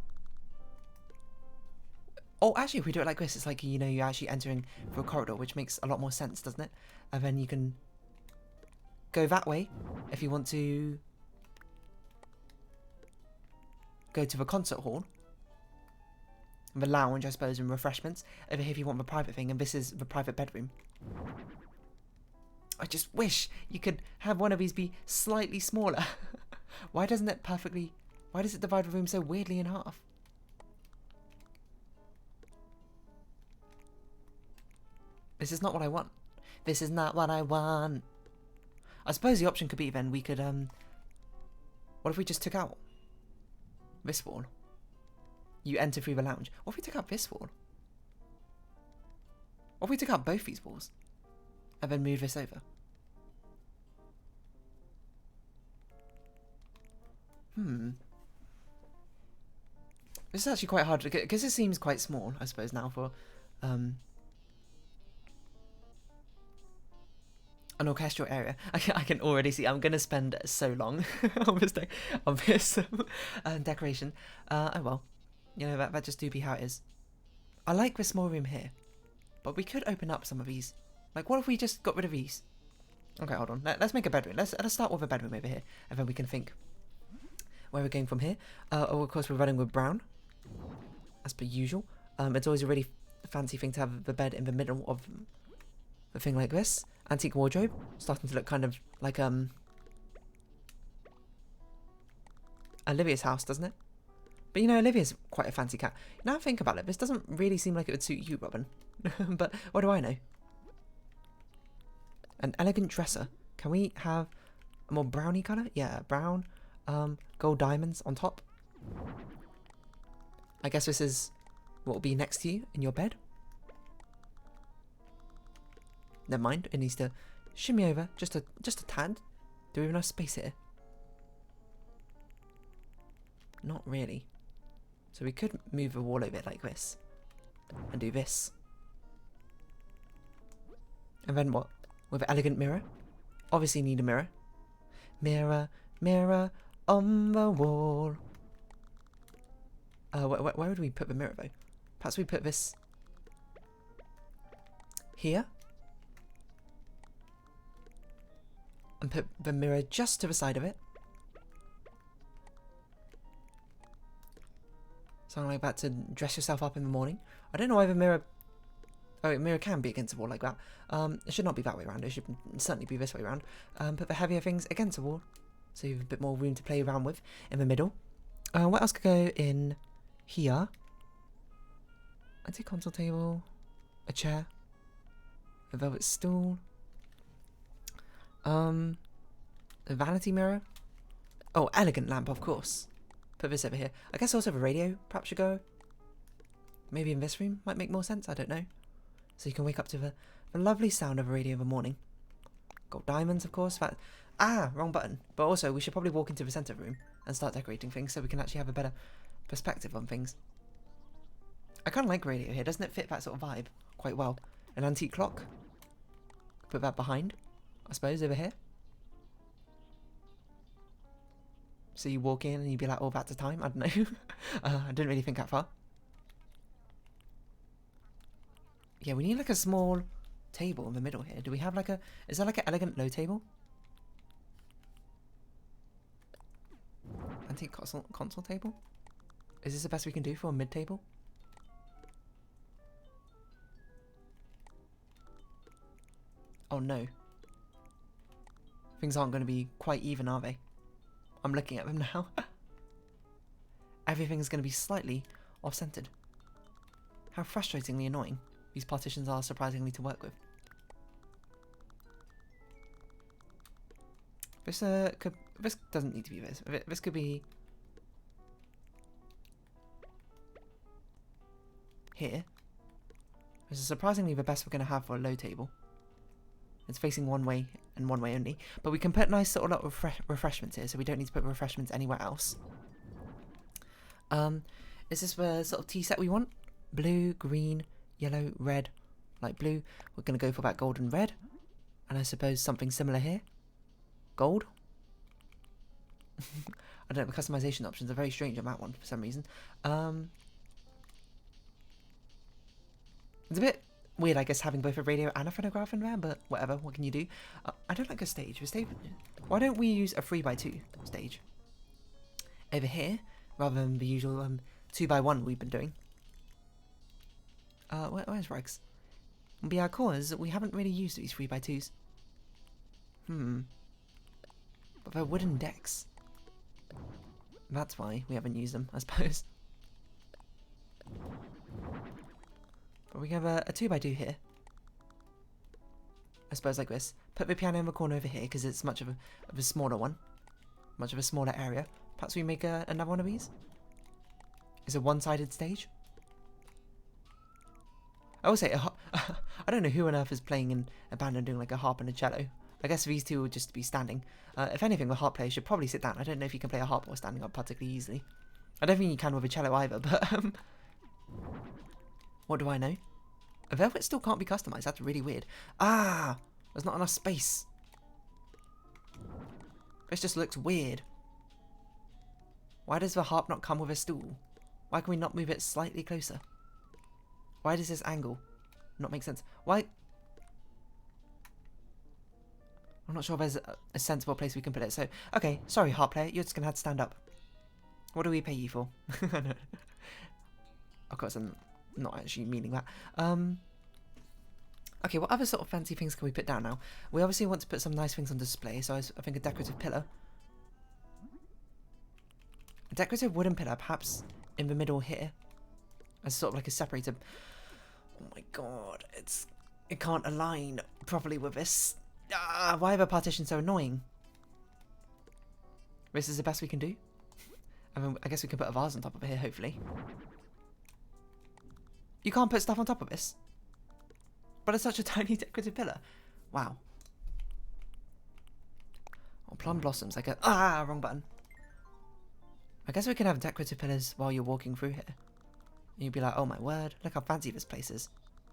Oh, actually, if we do it like this, it's like, you know, you're actually entering through a corridor, which makes a lot more sense, doesn't it? And then you can go that way if you want to go to the concert hall. The lounge, I suppose, and refreshments. Over here if you want the private thing, and this is the private bedroom. I just wish you could have one of these be slightly smaller. Why does it divide the room so weirdly in half? This is not what I want. This is not what I want. I suppose the option could be then we could, what if we just took out this wall? You enter through the lounge. What if we took out this wall? What if we took out both these walls? And then move this over? This is actually quite hard, because it seems quite small, I suppose, now for, an orchestral area. I can already see I'm going to spend so long on this decoration. Oh well. You know, that just do be how it is. I like the small room here. But we could open up some of these. Like, what if we just got rid of these? Okay, hold on. Let's make a bedroom. Let's start with a bedroom over here. And then we can think where we're going from here. Oh, of course, we're running with brown. As per usual. It's always a really fancy thing to have the bed in the middle of a thing like this. Antique wardrobe. Starting to look kind of like, Olivia's house, doesn't it? But you know, Olivia's quite a fancy cat. Now I think about it, this doesn't really seem like it would suit you, Robin. But what do I know? An elegant dresser. Can we have a more browny colour? Yeah, brown. Gold diamonds on top. I guess this is what will be next to you in your bed. Never mind, it needs to shimmy over just a tad. Do we have enough space here? Not really. So we could move the wall over it like this. And do this. And then what? With an elegant mirror? Obviously need a mirror. Mirror, mirror on the wall. Where would we put the mirror though? Perhaps we put this here. And put the mirror just to the side of it. Something like that to dress yourself up in the morning. I don't know why the mirror... Oh, a mirror can be against the wall like that. It should not be that way around. It should certainly be this way around. Put the heavier things against the wall. So you have a bit more room to play around with in the middle. What else could go in here? I'd say console table. A chair. A velvet stool. A vanity mirror. Oh, elegant lamp, of course. Put this over here. I guess also the radio perhaps should go. Maybe in this room might make more sense. I don't know. So you can wake up to the lovely sound of a radio in the morning. Gold diamonds, of course. Wrong button. But also, we should probably walk into the centre room and start decorating things so we can actually have a better perspective on things. I kind of like radio here. Doesn't it fit that sort of vibe quite well? An antique clock. Put that behind, I suppose, over here. So you walk in and you'd be like, oh, that's the time? I don't know. I didn't really think that far. Yeah, we need like a small table in the middle here. Do we have like a... Is there like an elegant low table? Antique console table? Is this the best we can do for a mid table? Oh no. Things aren't going to be quite even, are they? I'm looking at them now. Everything's going to be slightly off-centered. How frustratingly annoying these partitions are, surprisingly, to work with. This this doesn't need to be this. This could be here. This is surprisingly the best we're going to have for a low table. It's facing one way and one way only, but we can put nice sort of lot of refreshments here, so we don't need to put refreshments anywhere else. Is this the sort of tea set we want? Blue, green, yellow, red, light blue. We're going to go for that gold and red, and I suppose something similar here. Gold. I don't know, the customization options are very strange on that one for some reason. It's a bit weird, I guess, having both a radio and a phonograph in there, but whatever, what can you do? I don't like a stage. Why don't we use a 3x2 stage? Over here, rather than the usual 2x1 we've been doing. Where's Regs? Because we haven't really used these 3x2s. But they're wooden decks. That's why we haven't used them, I suppose. But we have a 2x2 here. I suppose like this. Put the piano in the corner over here because it's much of a smaller one. Much of a smaller area. Perhaps we make another one of these? Is a one-sided stage? I will say, I don't know who on earth is playing in a band and doing like a harp and a cello. I guess these two will just be standing. If anything, the harp player should probably sit down. I don't know if you can play a harp while standing up particularly easily. I don't think you can with a cello either, but what do I know? A velvet still can't be customized. That's really weird. Ah! There's not enough space. This just looks weird. Why does the harp not come with a stool? Why can we not move it slightly closer? Why does this angle not make sense? Why? I'm not sure if there's a sensible place we can put it. So, okay, sorry, harp player, you're just going to have to stand up. What do we pay you for? Of course, I'm not actually meaning that. Okay, what other sort of fancy things can we put down now? We obviously want to put some nice things on display, so I think a decorative pillar. A decorative wooden pillar, perhaps in the middle here. As sort of like a separator. Oh my god, it can't align properly with this. Ah, why are the partitions so annoying? This is the best we can do. I mean, I guess we can put a vase on top of it here, hopefully. You can't put stuff on top of this. But it's such a tiny decorative pillar. Wow. Oh, plum blossoms. Like wrong button. I guess we can have decorative pillars while you're walking through here. And you'd be like, oh my word, look how fancy this place is.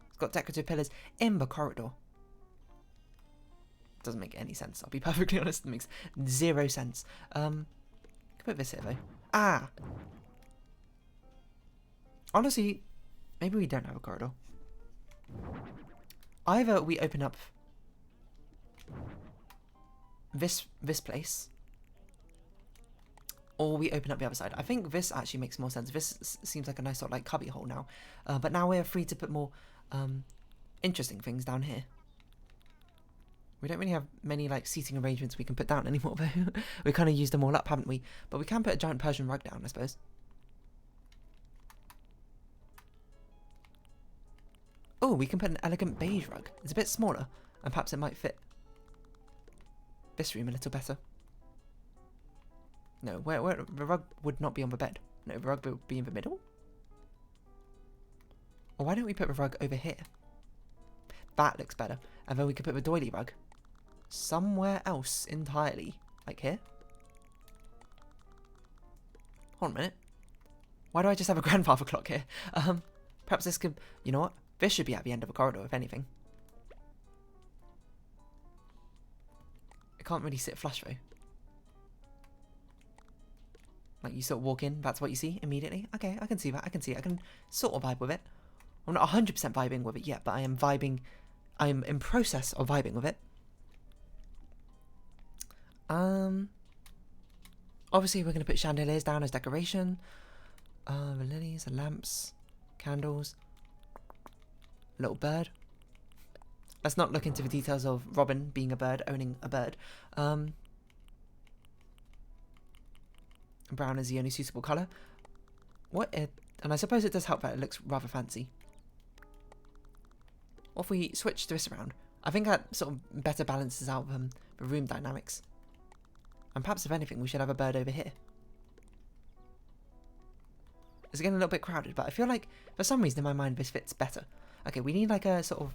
It's got decorative pillars in the corridor. Doesn't make any sense, I'll be perfectly honest. It makes 0 sense. Can put this here though. Ah! Honestly, maybe we don't have a corridor. Either we open up this place, or we open up the other side. I think this actually makes more sense. This seems like a nice sort of like cubby hole now. But now we're free to put more interesting things down here. We don't really have many like seating arrangements we can put down anymore though. We kind of used them all up, haven't we? But we can put a giant Persian rug down, I suppose. Oh, we can put an elegant beige rug. It's a bit smaller, and perhaps it might fit this room a little better. No, where the rug would not be on the bed. No, the rug would be in the middle. Or why don't we put the rug over here? That looks better. And then we could put the doily rug somewhere else entirely. Like here. Hold on a minute. Why do I just have a grandfather clock here? Perhaps this could... You know what? This should be at the end of a corridor, if anything. It can't really sit flush, though. Like, you sort of walk in, that's what you see immediately. Okay, I can see that. I can see it. I can sort of vibe with it. I'm not 100% vibing with it yet, but I am vibing. I am in process of vibing with it. Obviously, we're going to put chandeliers down as decoration. The lilies, the lamps, candles. A little bird. Let's not look into the details of Robin being a bird, owning a bird. brown is the only suitable colour. And I suppose it does help that it looks rather fancy. What if we switch this around? I think that sort of better balances out the room dynamics. And perhaps if anything, we should have a bird over here. It's getting a little bit crowded, but I feel like for some reason in my mind this fits better. Okay, we need like a sort of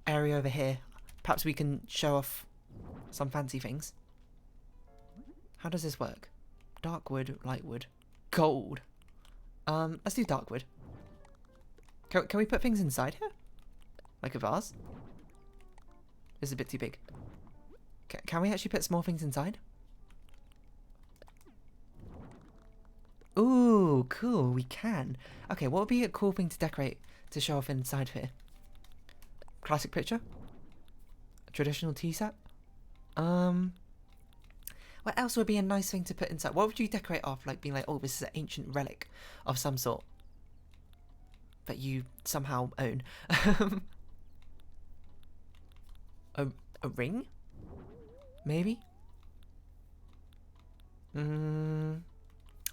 area over here. Perhaps we can show off some fancy things. How does this work? Dark wood, light wood, gold. Let's do dark wood. Can we put things inside here? Like a vase? This is a bit too big. Can we actually put small things inside? Ooh, cool, we can. Okay, what would be a cool thing to decorate to show off inside here? Classic picture? A traditional tea set? What else would be a nice thing to put inside? What would you decorate off, like being like, oh, this is an ancient relic of some sort that you somehow own? A ring? Maybe?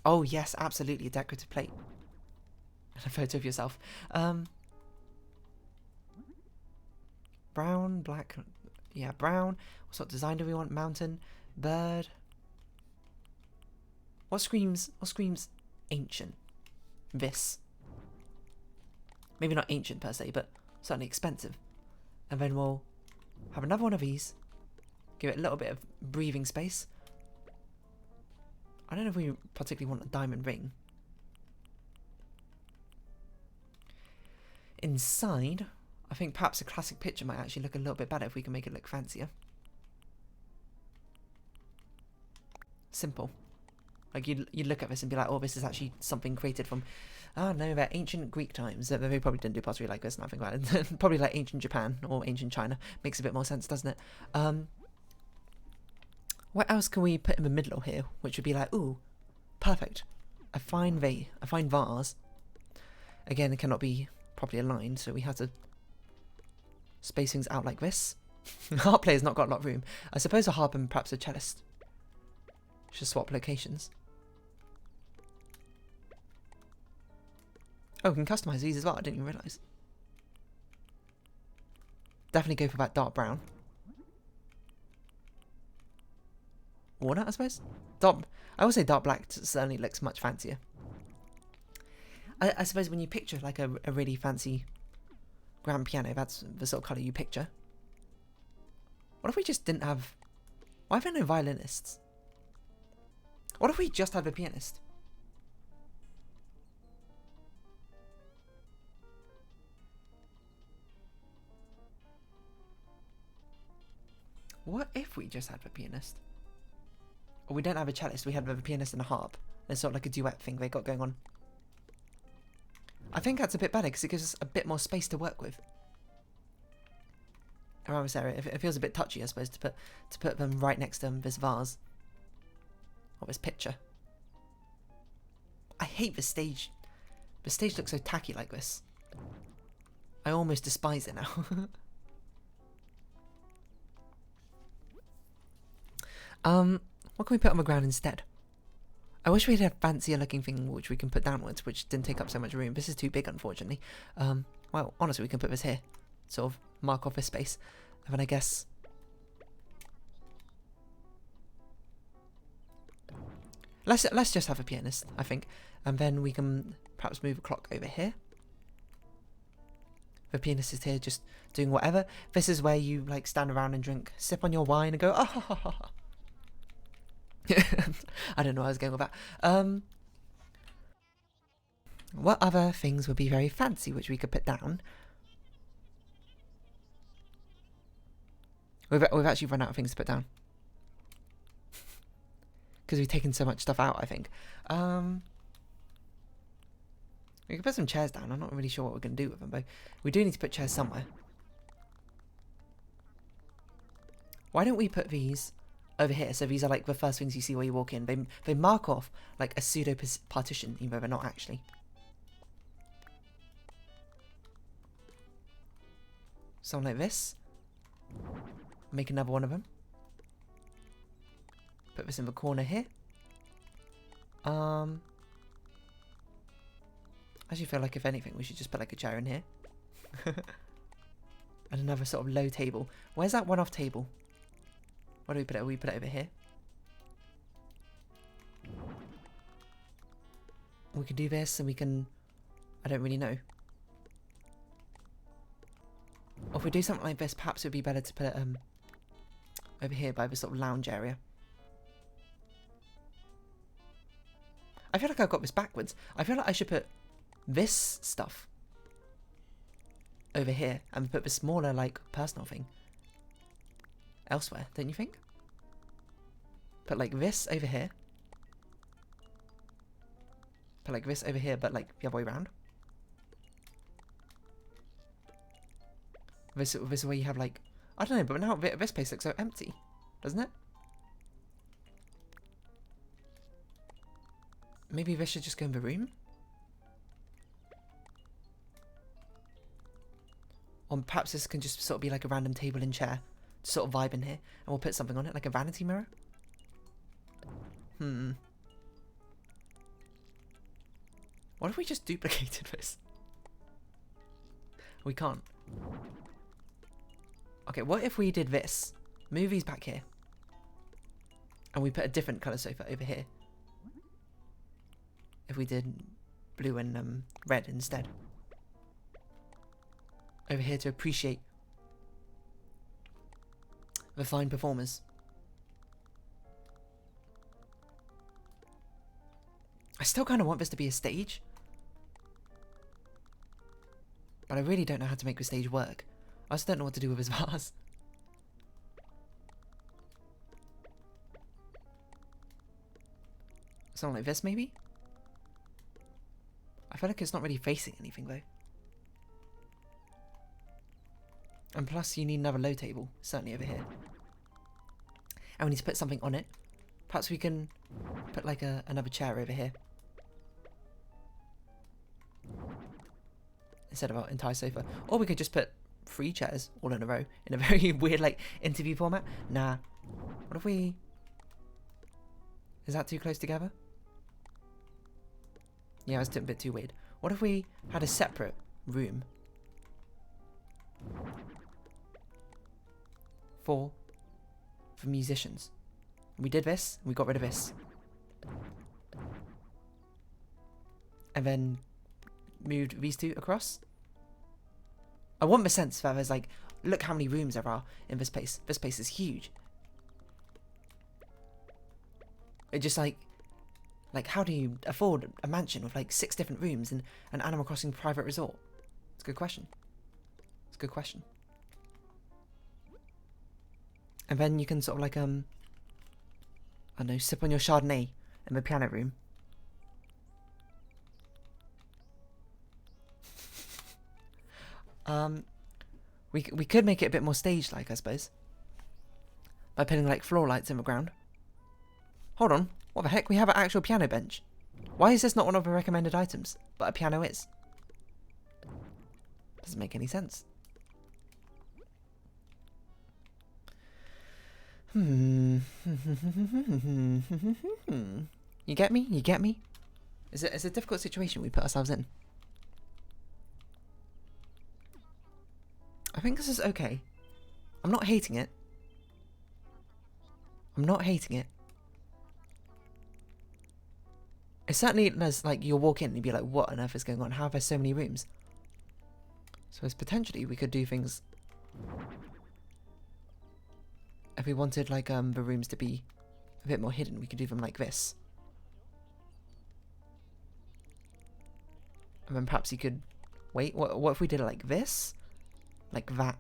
Oh yes, absolutely, a decorative plate. And a photo of yourself. Brown, black, yeah, brown. What sort of design do we want? Mountain, bird. What screams ancient? This. Maybe not ancient per se, but certainly expensive. And then we'll have another one of these. Give it a little bit of breathing space. I don't know if we particularly want a diamond ring. Inside, I think perhaps a classic picture might actually look a little bit better if we can make it look fancier. Simple. Like you'd look at this and be like, oh, this is actually something created from, oh no, they're ancient Greek times. They probably didn't do pottery like this, nothing like that. Probably like ancient Japan or ancient China. Makes a bit more sense, doesn't it? What else can we put in the middle here, which would be like, ooh, perfect. A fine vase. Again, it cannot be properly aligned, so we have to space things out like this. Harp player's not got a lot of room. I suppose a harp and perhaps a cellist should swap locations. Oh, we can customize these as well. I didn't even realise. Definitely go for that dark brown. Walnut, I suppose? I would say dark black certainly looks much fancier. I suppose when you picture like a really fancy grand piano, that's the sort of colour you picture. What if we just didn't have... Why are there no violinists? What if we just had a pianist? What if we just had a pianist? Or we don't have a cellist, we have a pianist and a harp. It's sort of like a duet thing they got going on. I think that's a bit better because it gives us a bit more space to work with around this area. It feels a bit touchy, I suppose, to put them right next to this vase or this picture. I hate the stage. The stage looks so tacky like this. I almost despise it now. What can we put on the ground instead? I wish we had a fancier looking thing which we can put downwards, which didn't take up so much room. This is too big, unfortunately. Well, honestly, we can put this here. Sort of mark off this space. And then I guess... Let's just have a pianist, I think. And then we can perhaps move a clock over here. The pianist is here just doing whatever. This is where you like stand around and drink, sip on your wine and go, ah ha ha ha ha. I don't know where I was going with that. What other things would be very fancy which we could put down? We've actually run out of things to put down. Because we've taken so much stuff out, I think. We could put some chairs down. I'm not really sure what we're going to do with them, but we do need to put chairs somewhere. Why don't we put these over here? So these are like the first things you see when you walk in. They mark off like a pseudo partition, even though they're not actually. Something like this. Make another one of them. Put this in the corner here. I actually feel like if anything, we should just put like a chair in here. And another sort of low table. Where's that one-off table? Where do we put it? We put it over here. We can do this, and we can... I don't really know. Or if we do something like this, perhaps it would be better to put it over here by the sort of lounge area. I feel like I've got this backwards. I feel like I should put this stuff over here and put the smaller, like, personal thing elsewhere, don't you think? Put like this over here. Put like this over here, but like the other way around. This way you have like, I don't know, but now this place looks so empty, doesn't it? Maybe this should just go in the room? Or perhaps this can just sort of be like a random table and chair to sort of vibe in here, and we'll put something on it, like a vanity mirror. What if we just duplicated this? We can't. Okay, what if we did this? Move these back here. And we put a different colour sofa over here. If we did blue and red instead. Over here to appreciate the fine performers. I still kind of want this to be a stage. But I really don't know how to make the stage work. I just don't know what to do with his vase. Something like this, maybe? I feel like it's not really facing anything, though. And plus, you need another low table, certainly over here. And we need to put something on it. Perhaps we can put like another chair over here. Instead of our entire sofa. Or we could just put 3 chairs all in a row in a very weird like interview format. Nah. What if we... Is that too close together? Yeah, it's a bit too weird. What if we had a separate room for musicians? We did this, we got rid of this. And then moved these 2 across. I want the sense that there's like, look how many rooms there are in this place. This place is huge. It just like how do you afford a mansion with like 6 different rooms and an Animal Crossing private resort? It's a good question. It's a good question. And then you can sort of like, I don't know, sip on your Chardonnay in the piano room. We could make it a bit more stage-like, I suppose. By putting like floor lights in the ground. Hold on, what the heck? We have an actual piano bench. Why is this not one of the recommended items? But a piano is. Doesn't make any sense. You get me? You get me? It's a difficult situation we put ourselves in. I think this is okay. I'm not hating it. I'm not hating it. It certainly does, like, you'll walk in and you'll be like, what on earth is going on? How are there so many rooms? So it's potentially we could do things... If we wanted, like, the rooms to be a bit more hidden, we could do them like this. And then perhaps you could... Wait, what if we did it like this? Like that.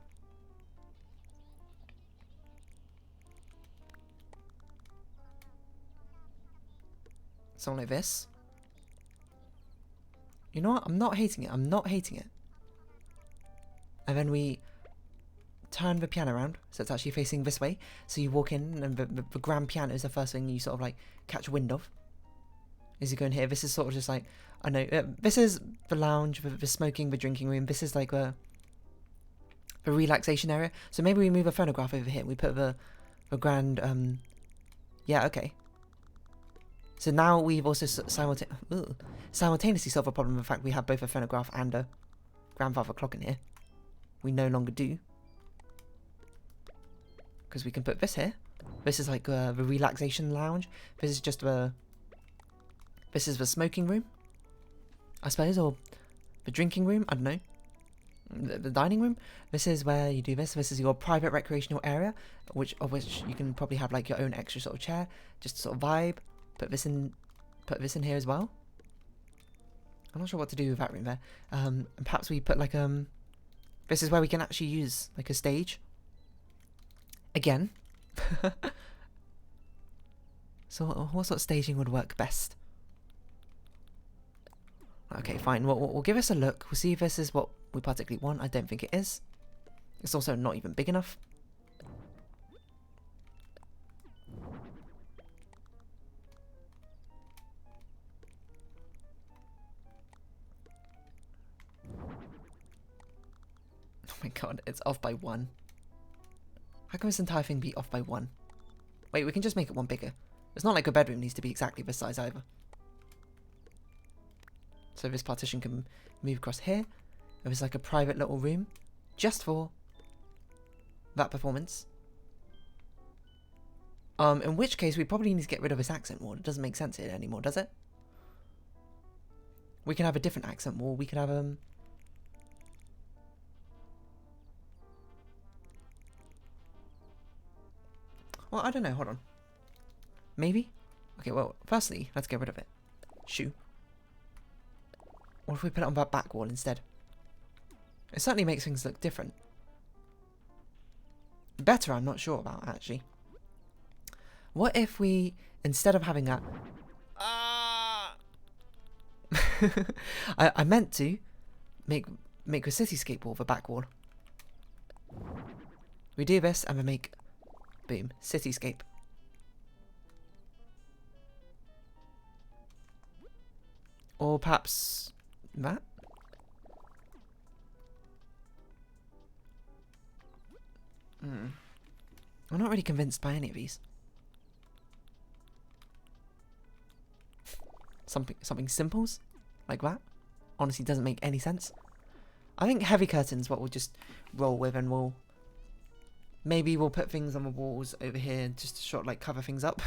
Something like this. You know what? I'm not hating it. I'm not hating it. And then we turn the piano around so it's actually facing this way. So you walk in and the grand piano is the first thing you sort of like catch wind of. As you go in here, this is sort of just like, I know, this is the lounge, the smoking, the drinking room. This is like the relaxation area. So maybe we move a phonograph over here. We put the grand, yeah, okay. So now we've also simultaneously solved a problem. In fact, we have both a phonograph and a grandfather clock in here. We no longer do. Because we can put this here. This is like the relaxation lounge. This is just the... This is the smoking room, I suppose, or the drinking room, I don't know. The dining room. This is where you do this. This is your private recreational area, of which you can probably have like your own extra sort of chair, just sort of vibe. Put this in here as well. I'm not sure what to do with that room there. And perhaps we put like this is where we can actually use like a stage. Again. So what sort of staging would work best? Okay, fine. We'll give us a look. We'll see if this is what we particularly want. I don't think it is. It's also not even big enough. Oh my god, it's off by 1. How can this entire thing be off by 1? Wait, we can just make it 1 bigger. It's not like a bedroom needs to be exactly this size either. So this partition can move across here. There's like a private little room just for that performance. In which case we probably need to get rid of this accent wall. It doesn't make sense here anymore, does it? We can have a different accent wall. We could have well, I don't know. Hold on. Maybe? Okay, well, firstly, let's get rid of it. Shoe. What if we put it on that back wall instead? It certainly makes things look different. Better, I'm not sure about, actually. What if we, instead of having that... I meant to make a cityscape wall the back wall. We do this and we make... Boom. Cityscape. Or perhaps... that? I'm not really convinced by any of these. Something simples? Like that? Honestly doesn't make any sense. I think heavy curtains what we'll just roll with, and maybe we'll put things on the walls over here just to sort of like cover things up.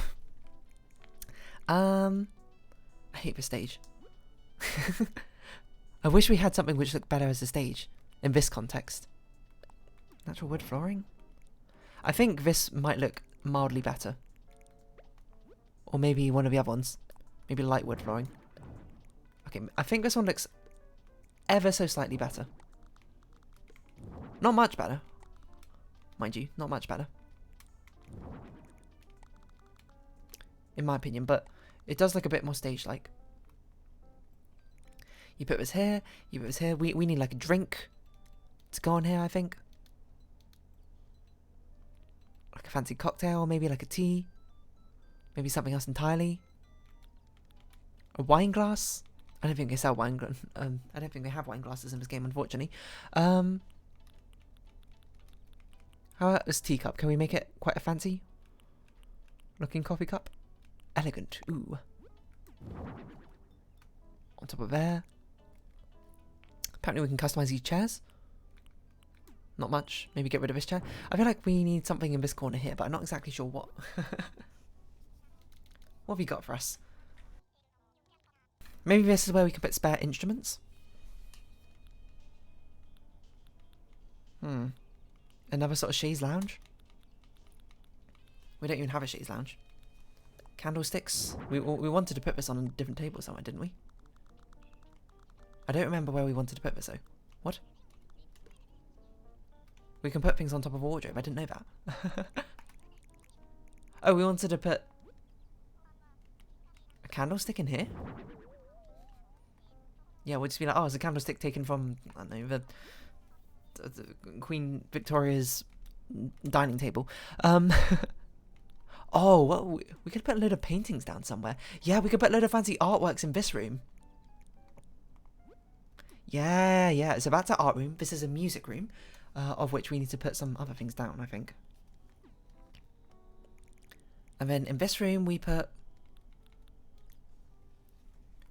I hate the stage. I wish we had something which looked better as a stage in this context. Natural wood flooring? I think this might look mildly better. Or maybe one of the other ones. Maybe light wood flooring. Okay, I think this one looks ever so slightly better. Not much better. Mind you, not much better. In my opinion, but it does look a bit more stage-like. You put this here, you put this here. We need like a drink to go on here, I think. Like a fancy cocktail, maybe like a tea. Maybe something else entirely. A wine glass. I don't think they sell wine. I don't think they have wine glasses in this game, unfortunately. How about this teacup? Can we make it quite a fancy looking coffee cup? Elegant. Ooh. On top of there. Apparently we can customize these chairs. Not much. Maybe get rid of this chair. I feel like we need something in this corner here, but I'm not exactly sure what. What have you got for us? Maybe this is where we can put spare instruments? Another sort of chaise lounge? We don't even have a chaise lounge. Candlesticks? We wanted to put this on a different table somewhere, didn't we? I don't remember where we wanted to put this though. What? We can put things on top of a wardrobe. I didn't know that. Oh, we wanted to put a candlestick in here? Yeah, we'll just be like, oh, it's a candlestick taken from, I don't know, the Queen Victoria's dining table. Oh, well, we could put a load of paintings down somewhere. Yeah, we could put a load of fancy artworks in this room. Yeah, so that's our art room. This is a music room, of which we need to put some other things down, I think. And then in this room we put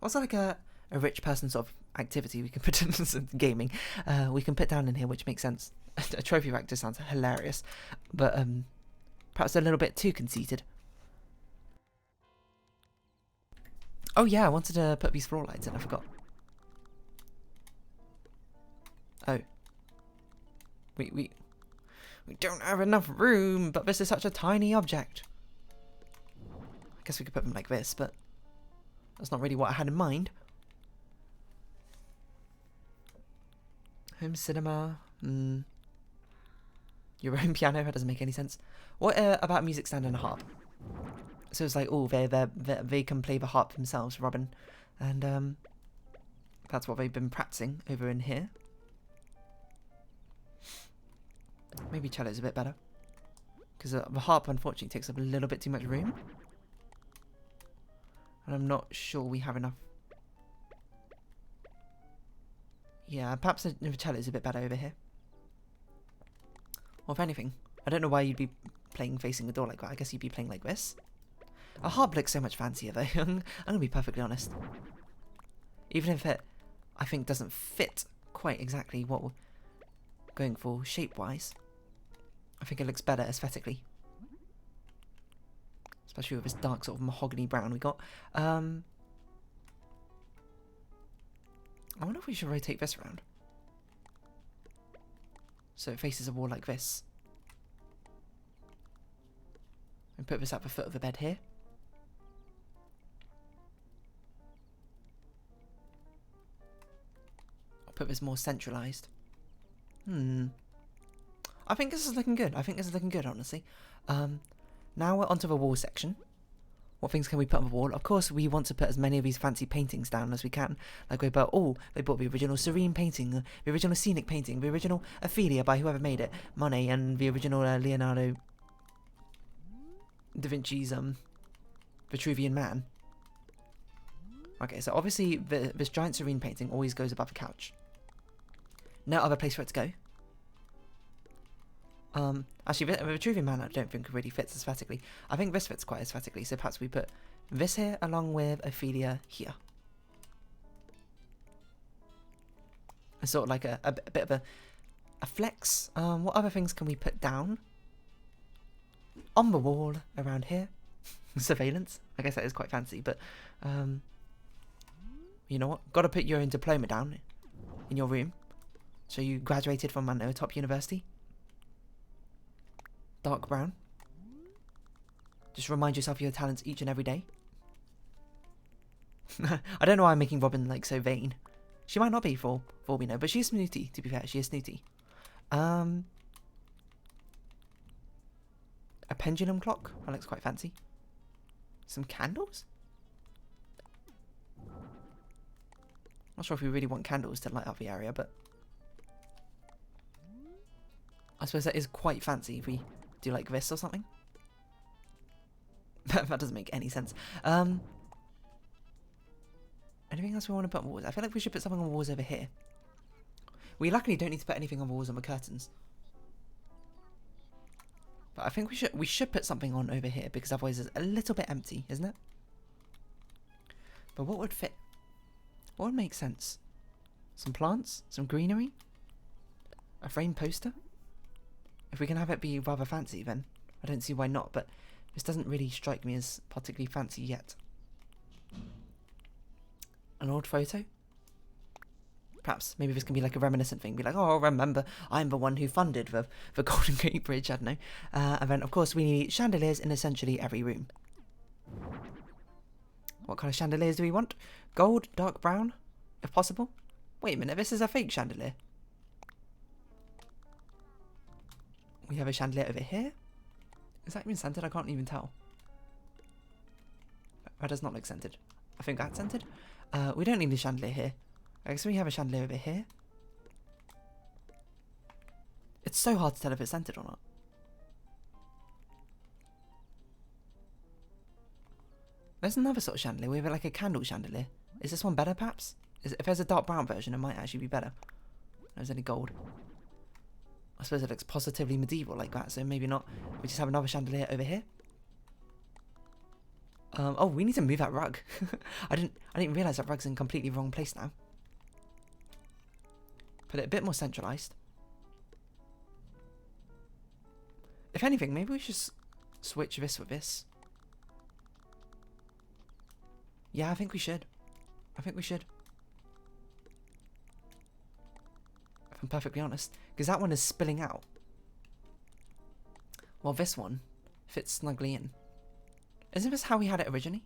Also like a rich person sort of activity we can put in gaming. We can put down in here, which makes sense. A trophy rack just sounds hilarious, but perhaps a little bit too conceited. Oh yeah, I wanted to put these floor lights in, I forgot. Oh. We don't have enough room, but this is such a tiny object. I guess we could put them like this, but that's not really what I had in mind. Home cinema. Your own piano, that doesn't make any sense. What about a music stand and a harp? So it's like, oh, they can play the harp themselves, Robin. And that's what they've been practicing over in here. Maybe cello's a bit better. Because the harp, unfortunately, takes up a little bit too much room. And I'm not sure we have enough. Yeah, perhaps the cello's a bit better over here. Or if anything, I don't know why you'd be playing facing the door like that. I guess you'd be playing like this. A harp looks so much fancier though. I'm gonna be perfectly honest. Even if it, I think, doesn't fit quite exactly what we're going for shape-wise, I think it looks better aesthetically. Especially with this dark sort of mahogany brown we got. I wonder if we should rotate this around. So it faces a wall like this. And put this at the foot of the bed here. I'll put this more centralised. I think this is looking good. Honestly. Now we're onto the wall section. What things can we put on the wall? Of course, we want to put as many of these fancy paintings down as we can. Like they bought the original Serene painting, the original Scenic painting, the original Ophelia by whoever made it, Monet, and the original Leonardo da Vinci's Vitruvian Man. Okay, so obviously this giant Serene painting always goes above the couch. No other place for it to go. Actually, the Vitruvian Man I don't think really fits aesthetically. I think this fits quite aesthetically, so perhaps we put this here along with Ophelia here. It's sort of like a bit of a flex. What other things can we put down? On the wall around here. Surveillance. I guess that is quite fancy, but you know what? Got to put your own diploma down in your room. So you graduated from, I don't know, a top university. Dark brown. Just remind yourself of your talents each and every day. I don't know why I'm making Robin like so vain. She might not be for all we know, but she's snooty, to be fair. She is snooty. A pendulum clock. That looks quite fancy. Some candles? Not sure if we really want candles to light up the area, but I suppose that is quite fancy if we do like this or something. That doesn't make any sense. Anything else we want to put on walls? I feel like we should put something on walls over here. We luckily don't need to put anything on walls on the curtains. But I think we should put something on over here because otherwise it's a little bit empty, isn't it? But what would fit? What would make sense? Some plants? Some greenery? A framed poster? If we can have it be rather fancy, then I don't see why not, but this doesn't really strike me as particularly fancy yet. An old photo? Perhaps, maybe this can be like a reminiscent thing, be like, oh, remember, I'm the one who funded the Golden Gate Bridge, I don't know. And then, of course, we need chandeliers in essentially every room. What kind of chandeliers do we want? Gold, dark brown, if possible? Wait a minute, this is a fake chandelier. We have a chandelier over here. Is that even scented? I can't even tell. That does not look scented. I think that's scented. We don't need a chandelier here. I guess we have a chandelier over here. It's so hard to tell if it's scented or not. There's another sort of chandelier. We have like a candle chandelier. Is this one better, perhaps? If there's a dark brown version, it might actually be better. There's any gold. I suppose it looks positively medieval like that, so maybe not. We just have another chandelier over here. Oh, we need to move that rug. I didn't realize that rug's in completely wrong place now. Put it a bit more centralized. If anything, maybe we should switch this with this. Yeah, I think we should. I think we should. If I'm perfectly honest. Because that one is spilling out. Well, this one fits snugly in. Isn't this how we had it originally?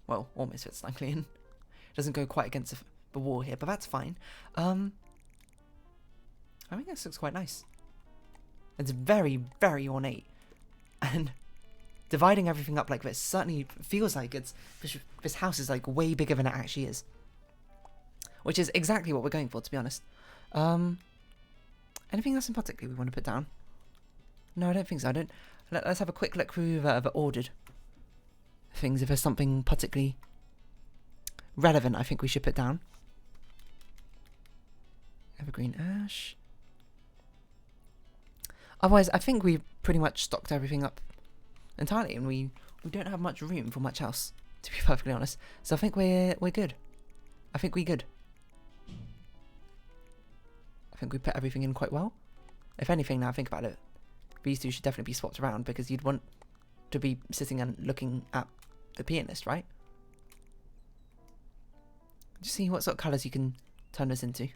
Well, almost fits snugly in. Doesn't go quite against the wall here, but that's fine. I think this looks quite nice. It's very, very ornate. And dividing everything up like this certainly feels like this house is like way bigger than it actually is. Which is exactly what we're going for, to be honest. Anything else in particular we want to put down? No, I don't think so. Let's have a quick look through the ordered things. If there's something particularly relevant, I think we should put down. Evergreen ash. Otherwise, I think we've pretty much stocked everything up entirely, and we don't have much room for much else, to be perfectly honest. So I think we're good. I think we're good. I think we put everything in quite well. If anything, now I think about it, these two should definitely be swapped around, because you'd want to be sitting and looking at the pianist, right? Just see what sort of colours you can turn this into.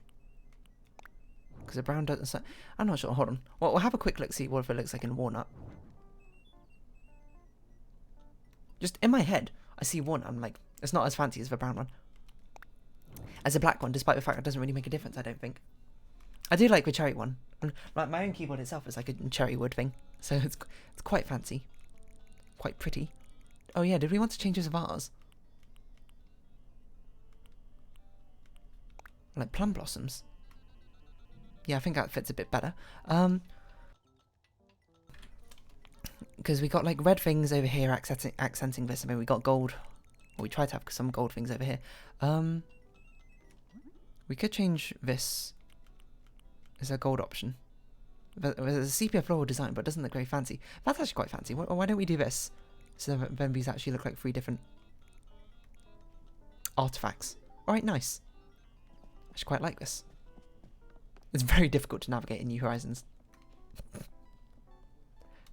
Because the brown doesn't... I'm not sure. Hold on. Well, we'll have a quick look, see what it looks like in walnut. Just in my head, I see walnut. I'm like, it's not as fancy as the brown one. As a black one, despite the fact it doesn't really make a difference, I don't think. I do like the cherry one. Like my own keyboard itself is like a cherry wood thing, so it's quite fancy, quite pretty. Oh yeah, did we want to change this vase? Like plum blossoms. Yeah, I think that fits a bit better. Because we got like red things over here accenting this. I mean, we got gold. Well, we tried to have some gold things over here. We could change this. Is a gold option. There's a sepia floral design, but it doesn't look very fancy. That's actually quite fancy. Why don't we do this? So then these actually look like 3 different artifacts. Alright, nice. I actually quite like this. It's very difficult to navigate in New Horizons.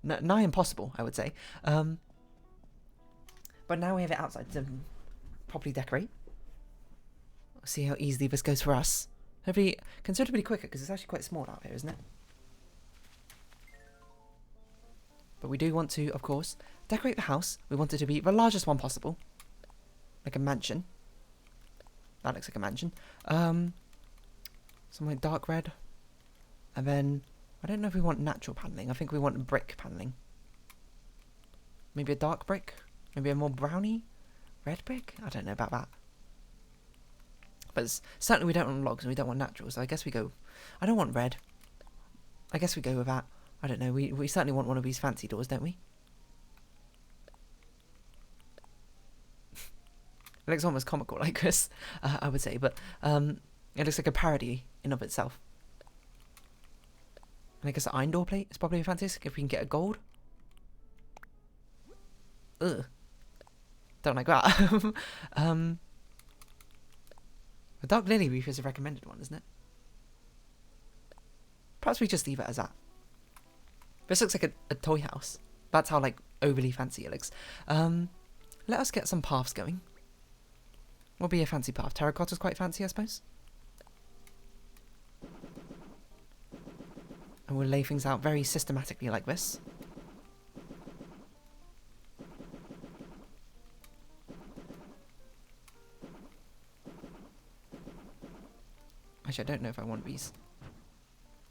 Nigh impossible, I would say. But now we have it outside to properly decorate. We'll see how easily this goes for us. Hopefully considerably quicker, because it's actually quite small out here, isn't it? But we do want to, of course, decorate the house. We want it to be the largest one possible. Like a mansion. That looks like a mansion. Some like dark red. And then, I don't know if we want natural paneling. I think we want brick paneling. Maybe a dark brick? Maybe a more browny red brick? I don't know about that. But certainly we don't want logs and we don't want natural, so I guess we go... I don't want red. I guess we go with that. I don't know, we certainly want one of these fancy doors, don't we? It looks almost comical like this, I would say, but it looks like a parody in of itself. And I guess the iron door plate is probably fantastic if we can get a gold. Ugh. Don't like that. The dark lily wreath is a recommended one, isn't it? Perhaps we just leave it as that. This looks like a toy house. That's how like overly fancy it looks. Let us get some paths going. What'll be a fancy path? Terracotta's quite fancy, I suppose. And we'll lay things out very systematically like this. Actually, I don't know if I want these.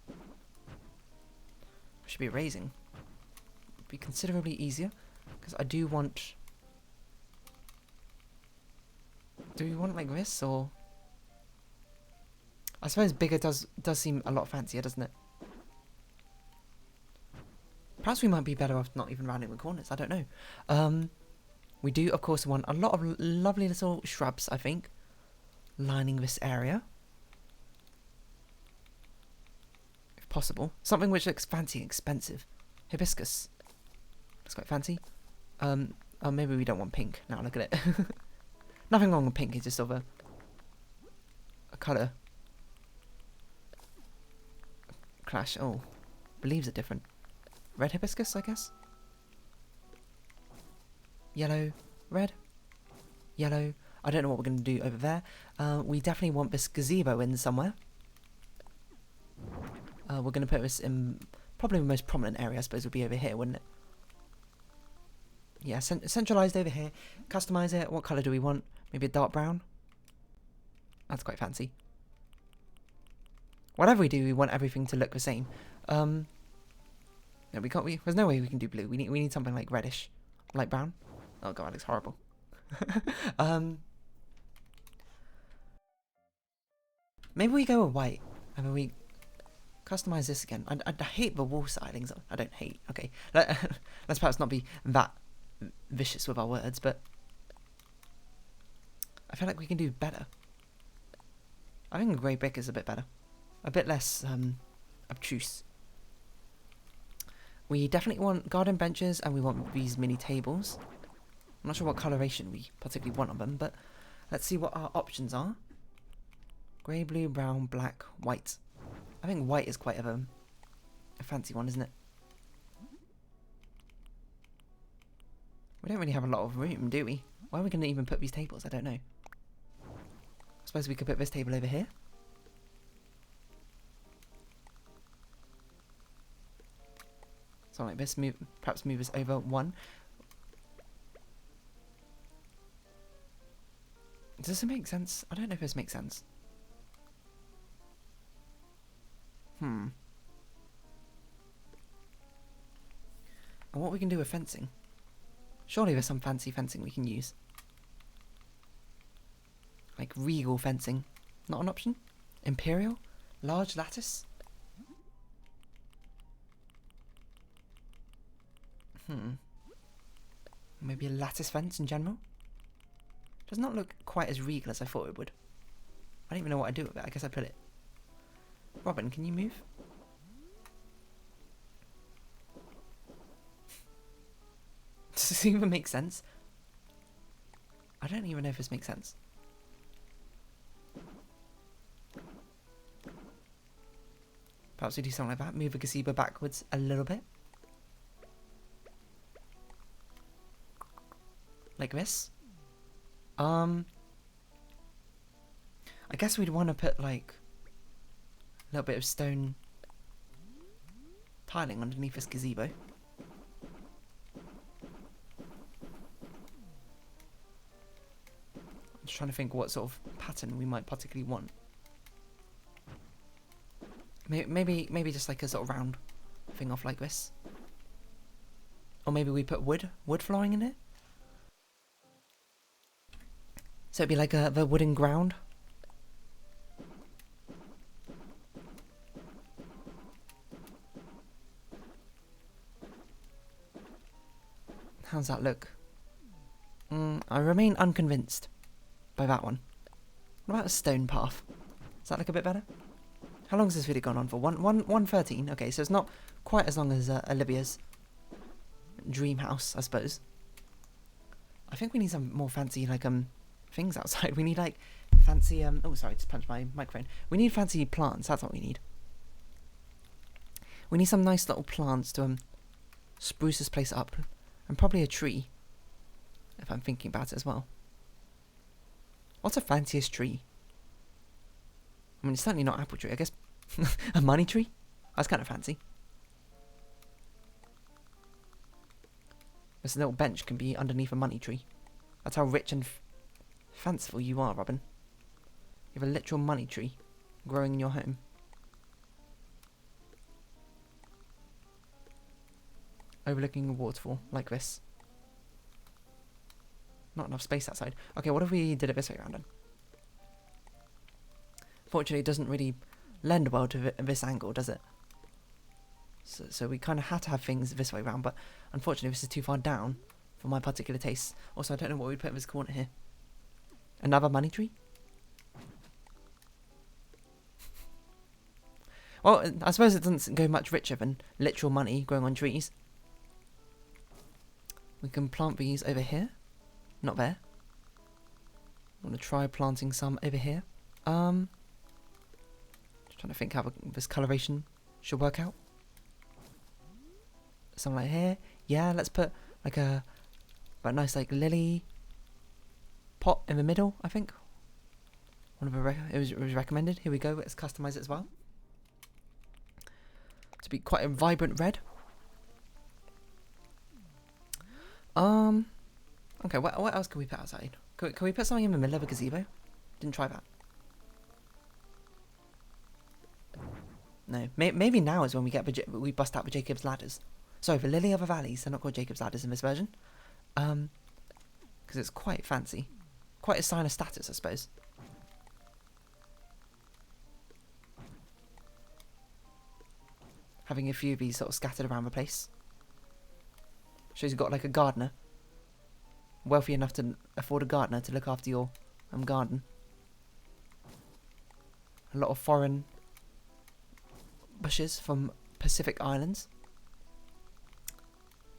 I should be raising. It'd be considerably easier, because I do want... Do we want it like this, or... I suppose bigger does seem a lot fancier, doesn't it? Perhaps we might be better off not even rounding the corners, I don't know. We do, of course, want a lot of lovely little shrubs, I think, lining this area. If possible. Something which looks fancy and expensive. Hibiscus. Looks quite fancy. Oh, maybe we don't want pink. Now look at it. Nothing wrong with pink. It's just sort of a colour clash. Oh, the leaves are different. Red hibiscus, I guess. Yellow, red, yellow. I don't know what we're going to do over there. We definitely want this gazebo in somewhere. We're going to put this in probably the most prominent area, I suppose, would be over here, wouldn't it? Yeah, centralised over here. Customise it. What colour do we want? Maybe a dark brown? That's quite fancy. Whatever we do, we want everything to look the same. No, we can't. There's no way we can do blue. We need something like reddish, light brown. Oh god, it looks horrible. Maybe we go with white. I mean, we customize this again. I hate the wall stylings. I don't hate. Okay, let's perhaps not be that vicious with our words, but I feel like we can do better. I think grey brick is a bit better, a bit less obtuse. We definitely want garden benches, and we want these mini tables. I'm not sure what coloration we particularly want on them, but let's see what our options are. Grey, blue, brown, black, white. I think white is quite a fancy one, isn't it? We don't really have a lot of room, do we? Where are we going to even put these tables? I don't know. I suppose we could put this table over here. Something like this. Perhaps move us over one. Does this make sense? I don't know if this makes sense. And what we can do with fencing? Surely there's some fancy fencing we can use. Like regal fencing. Not an option? Imperial? Large lattice? Maybe a lattice fence in general? Does not look quite as regal as I thought it would. I don't even know what I do with it. I guess I put it. Robin, can you move? Does this even make sense? I don't even know if this makes sense. Perhaps we do something like that. Move the gazebo backwards a little bit. Like this. I guess we'd want to put like a little bit of stone tiling underneath this gazebo. I'm just trying to think what sort of pattern we might particularly want. Maybe just like a sort of round thing off like this. Or maybe we put wood flooring in it. So it'd be like the wooden ground. How's that look? I remain unconvinced by that one. What about a stone path? Does that look a bit better? How long has this video gone on for? 1:13. Okay, so it's not quite as long as Olivia's dream house, I suppose. I think we need some more fancy like things outside. We need like fancy oh sorry, just punched my microphone. We need fancy plants. That's what we need. We need some nice little plants to spruce this place up, and probably a tree, if I'm thinking about it as well. What's the fanciest tree? I mean, it's certainly not apple tree. I guess a money tree. That's kind of fancy. This little bench can be underneath a money tree. That's how rich and fanciful you are, Robin. You have a literal money tree growing in your home. Overlooking a waterfall, like this. Not enough space outside. Okay, what if we did it this way around then? Fortunately, it doesn't really lend well to this angle, does it? So we kind of had to have things this way around, but unfortunately this is too far down for my particular taste. Also, I don't know what we'd put in this corner here. Another money tree? Well, I suppose it doesn't go much richer than literal money growing on trees. We can plant these over here. Not there. I want to try planting some over here. Just trying to think how this coloration should work out. Something like here. Yeah, let's put like a nice like lily pot in the middle, I think. One of the it was recommended. Here we go. Let's customize it as well to be quite a vibrant red. Okay. What else can we put outside? Can we put something in the middle of a gazebo? Didn't try that. No. Maybe now is when we bust out the Jacob's ladders. Sorry, the Lily of the Valleys. They're not called Jacob's ladders in this version. Because it's quite fancy. Quite a sign of status, I suppose. Having a few of these sort of scattered around the place. Shows you've got like a gardener. Wealthy enough to afford a gardener to look after your garden. A lot of foreign bushes from Pacific Islands.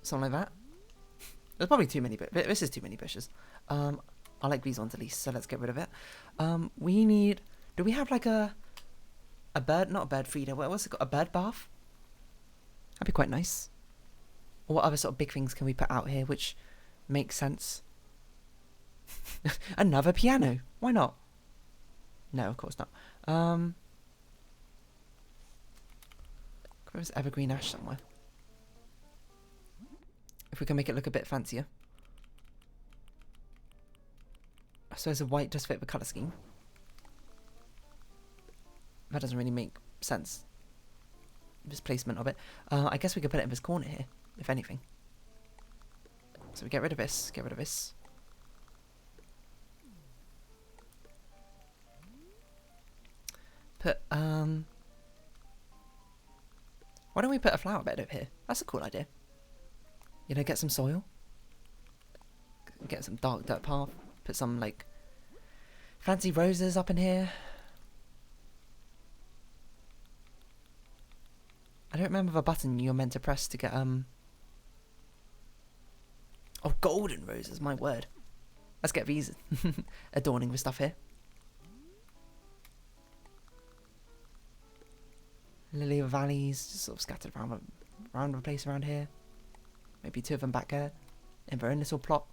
Something like that. There's probably too many, but this is too many bushes. I like these ones at least, so let's get rid of it. We need... Do we have like a bird... Not a bird feeder. What's it called? A bird bath? That'd be quite nice. What other sort of big things can we put out here which makes sense? Another piano. Why not? No, of course not. There's evergreen ash somewhere. If we can make it look a bit fancier. I suppose the white does fit the colour scheme. That doesn't really make sense. This placement of it. I guess we could put it in this corner here, if anything. So we get rid of this, get rid of this. Put, why don't we put a flower bed over here? That's a cool idea. You know, get some soil. Get some dark dirt path. Put some, like, fancy roses up in here. I don't remember the button you're meant to press to get, Oh, golden roses, my word. Let's get these adorning with stuff here. Lily of Valleys, just sort of scattered around the place around here. Maybe two of them back there. In their own little plot.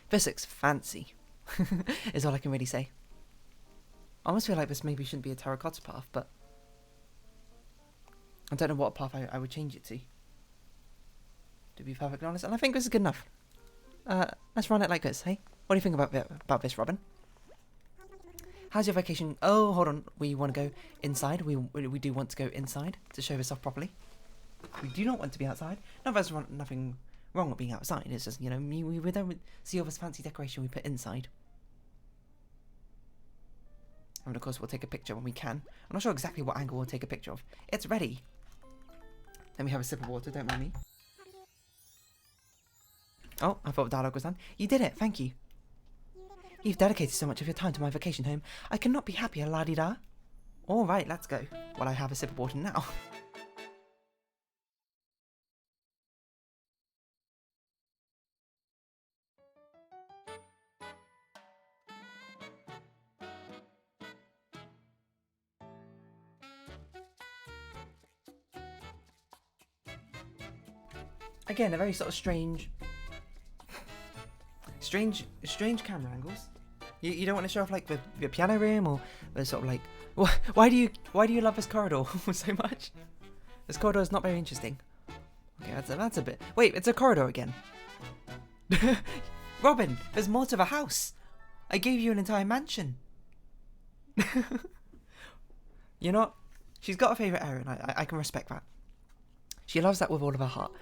This looks fancy. Is all I can really say. I almost feel like this maybe shouldn't be a terracotta path, but I don't know what path I would change it to be perfectly honest. And I think this is good enough. Let's run it like this, hey? What do you think about this, Robin? How's your vacation? Oh, hold on. We want to go inside. We do want to go inside to show this off properly. We do not want to be outside. No, there's nothing wrong with being outside. It's just, you know, we don't see all this fancy decoration we put inside. And of course, we'll take a picture when we can. I'm not sure exactly what angle we'll take a picture of. It's ready. Let me have a sip of water, don't mind me. Oh, I thought the dialogue was done. You did it, thank you. You've dedicated so much of your time to my vacation home. I cannot be happier, la-di-da. Alright, let's go. Well, I have a sip of water now. Again, a very sort of strange camera angles. You don't want to show off like the piano room or the sort of like why do you love this corridor so much? This corridor is not very interesting. Okay, that's a bit. Wait, it's a corridor again. Robin, there's more to the house. I gave you an entire mansion. You know, she's got a favourite area, and I can respect that. She loves that with all of her heart.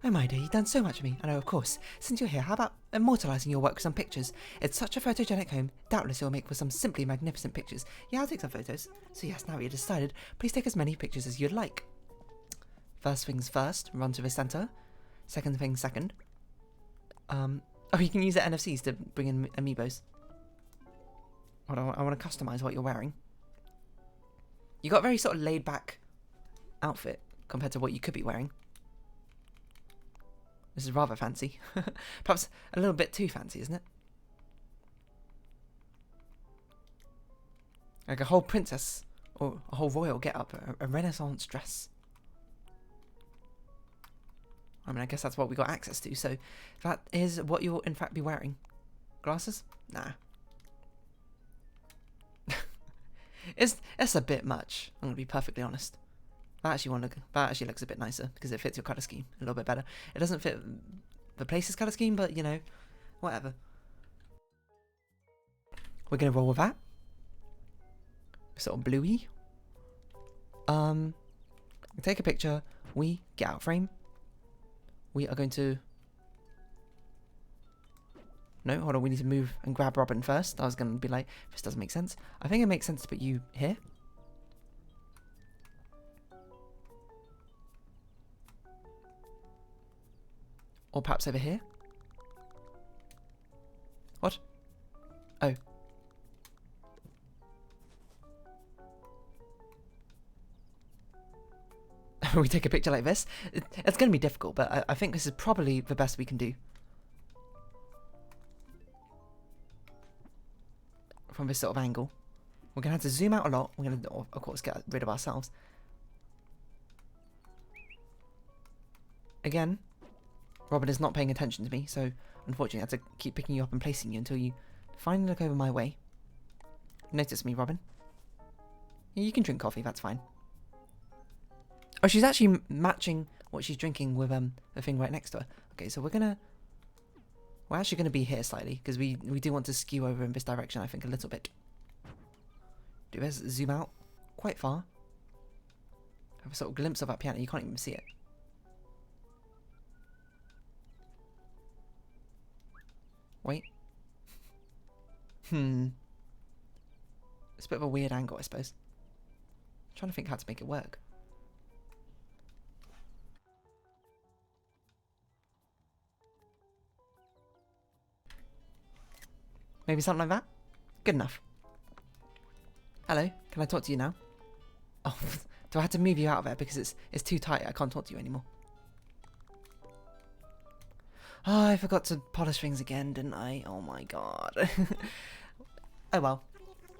Oh my dear, you've done so much for me. I know, of course. Since you're here, how about immortalising your work with some pictures? It's such a photogenic home. Doubtless it will make for some simply magnificent pictures. Yeah, I'll take some photos. So yes, now you've decided, please take as many pictures as you'd like. First things first, run to the centre. Second thing second. Oh, you can use the NFCs to bring in amiibos. I want to customise what you're wearing. You got a very sort of laid back outfit compared to what you could be wearing. This is rather fancy. Perhaps a little bit too fancy, isn't it? Like a whole princess or a whole royal get-up, a Renaissance dress. I mean, I guess that's what we got access to, so that is what you'll in fact be wearing. Glasses? Nah. It's a bit much, I'm gonna be perfectly honest. That actually looks a bit nicer because it fits your colour scheme a little bit better. It doesn't fit the place's colour scheme, but you know, whatever. We're gonna roll with that. Sort of bluey. We take a picture. We get out of frame. We are going to. No, hold on. We need to move and grab Robin first. I was going to be like, this doesn't make sense. I think it makes sense to put you here. Or perhaps over here. What? Oh. We take a picture like this. It's going to be difficult, but I think this is probably the best we can do. From this sort of angle. We're going to have to zoom out a lot. We're going to, of course, get rid of ourselves. Again, Robin is not paying attention to me, so unfortunately I have to keep picking you up and placing you until you finally look over my way. Notice me, Robin. Yeah, you can drink coffee, that's fine. Oh, she's actually matching what she's drinking with the thing right next to her. Okay, so we're actually gonna be here slightly because we do want to skew over in this direction, I think, a little bit. Do this, zoom out quite far. Have a sort of glimpse of that piano. You can't even see it. Wait. It's a bit of a weird angle, I suppose. I'm trying to think how to make it work. Maybe something like that? Good enough. Hello, can I talk to you now? Oh, do I have to move you out of it because it's too tight? I can't talk to you anymore. Oh, I forgot to polish things again, didn't I? Oh my god. Oh well.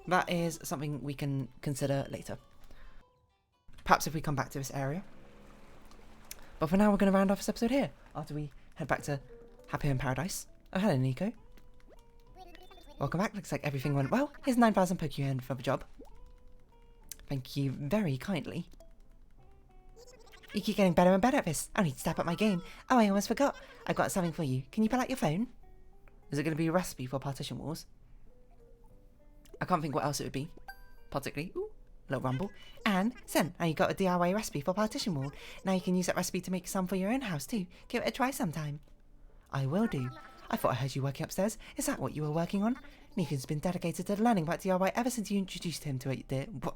That is something we can consider later. Perhaps if we come back to this area. But for now, we're going to round off this episode here. After we head back to Happy Home Paradise. Oh, hello, Nico. Welcome back. Looks like everything went well. Here's 9,000 Pokeyen for the job. Thank you very kindly. You keep getting better and better at this. I need to step up my game. Oh, I almost forgot. I've got something for you. Can you pull out your phone? Is it going to be a recipe for partition walls? I can't think what else it would be. Particularly. Ooh, little rumble. And, Sen, now you got a DIY recipe for partition wall. Now you can use that recipe to make some for your own house too. Give it a try sometime. I will do. I thought I heard you working upstairs. Is that what you were working on? Nico's been dedicated to learning about DIY ever since you introduced him to it. What?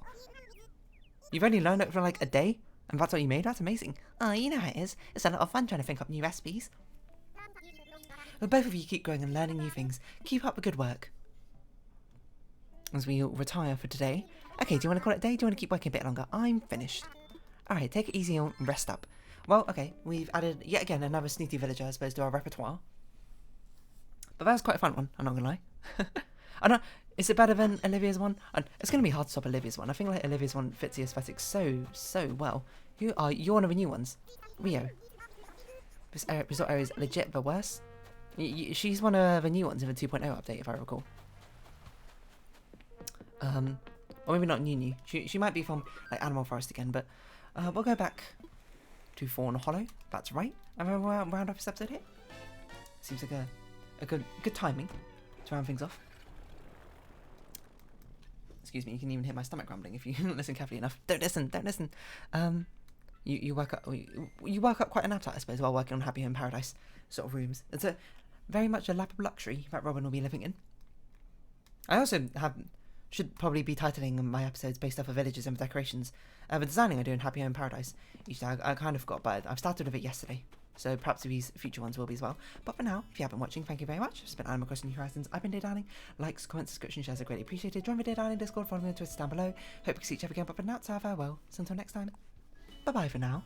You've only learned it for like a day? And that's what you made? That's amazing. Oh, you know how it is. It's a lot of fun trying to think up new recipes. Well, both of you keep growing and learning new things. Keep up the good work. As we retire for today. Okay, do you want to call it a day? Do you want to keep working a bit longer? I'm finished. Alright, take it easy and rest up. Well, okay, we've added yet again another snooty villager, I suppose, to our repertoire. But that was quite a fun one, I'm not going to lie. I don't. Is it better than Olivia's one? It's going to be hard to stop Olivia's one. I think like Olivia's one fits the aesthetic so well. You're one of the new ones. Rio. This resort area is legit the worst. She's one of the new ones in the 2.0 update, if I recall. Or maybe not new. She might be from like Animal Forest again, but we'll go back to Fawnhollow. That's right. And we'll round off this episode here. Seems like a good timing to round things off. Excuse me, you can even hear my stomach rumbling if you listen carefully enough. Don't listen. You work up quite an appetite, I suppose, while working on Happy Home Paradise sort of rooms. It's very much a lap of luxury that Robin will be living in. I also should probably be titling my episodes based off of villages and decorations. The designing I do in Happy Home Paradise each day, I kind of forgot, but I've started with it yesterday. So perhaps these future ones will be as well. But for now, if you have been watching, thank you very much. It's been Animal Crossing New Horizons. I've been Dear Darling. Likes, comments, subscription, shares are greatly appreciated. Join the Dear Darling Discord, follow me on Twitter down below. Hope you see each other again, but for now, it's our farewell. So until next time, bye-bye for now.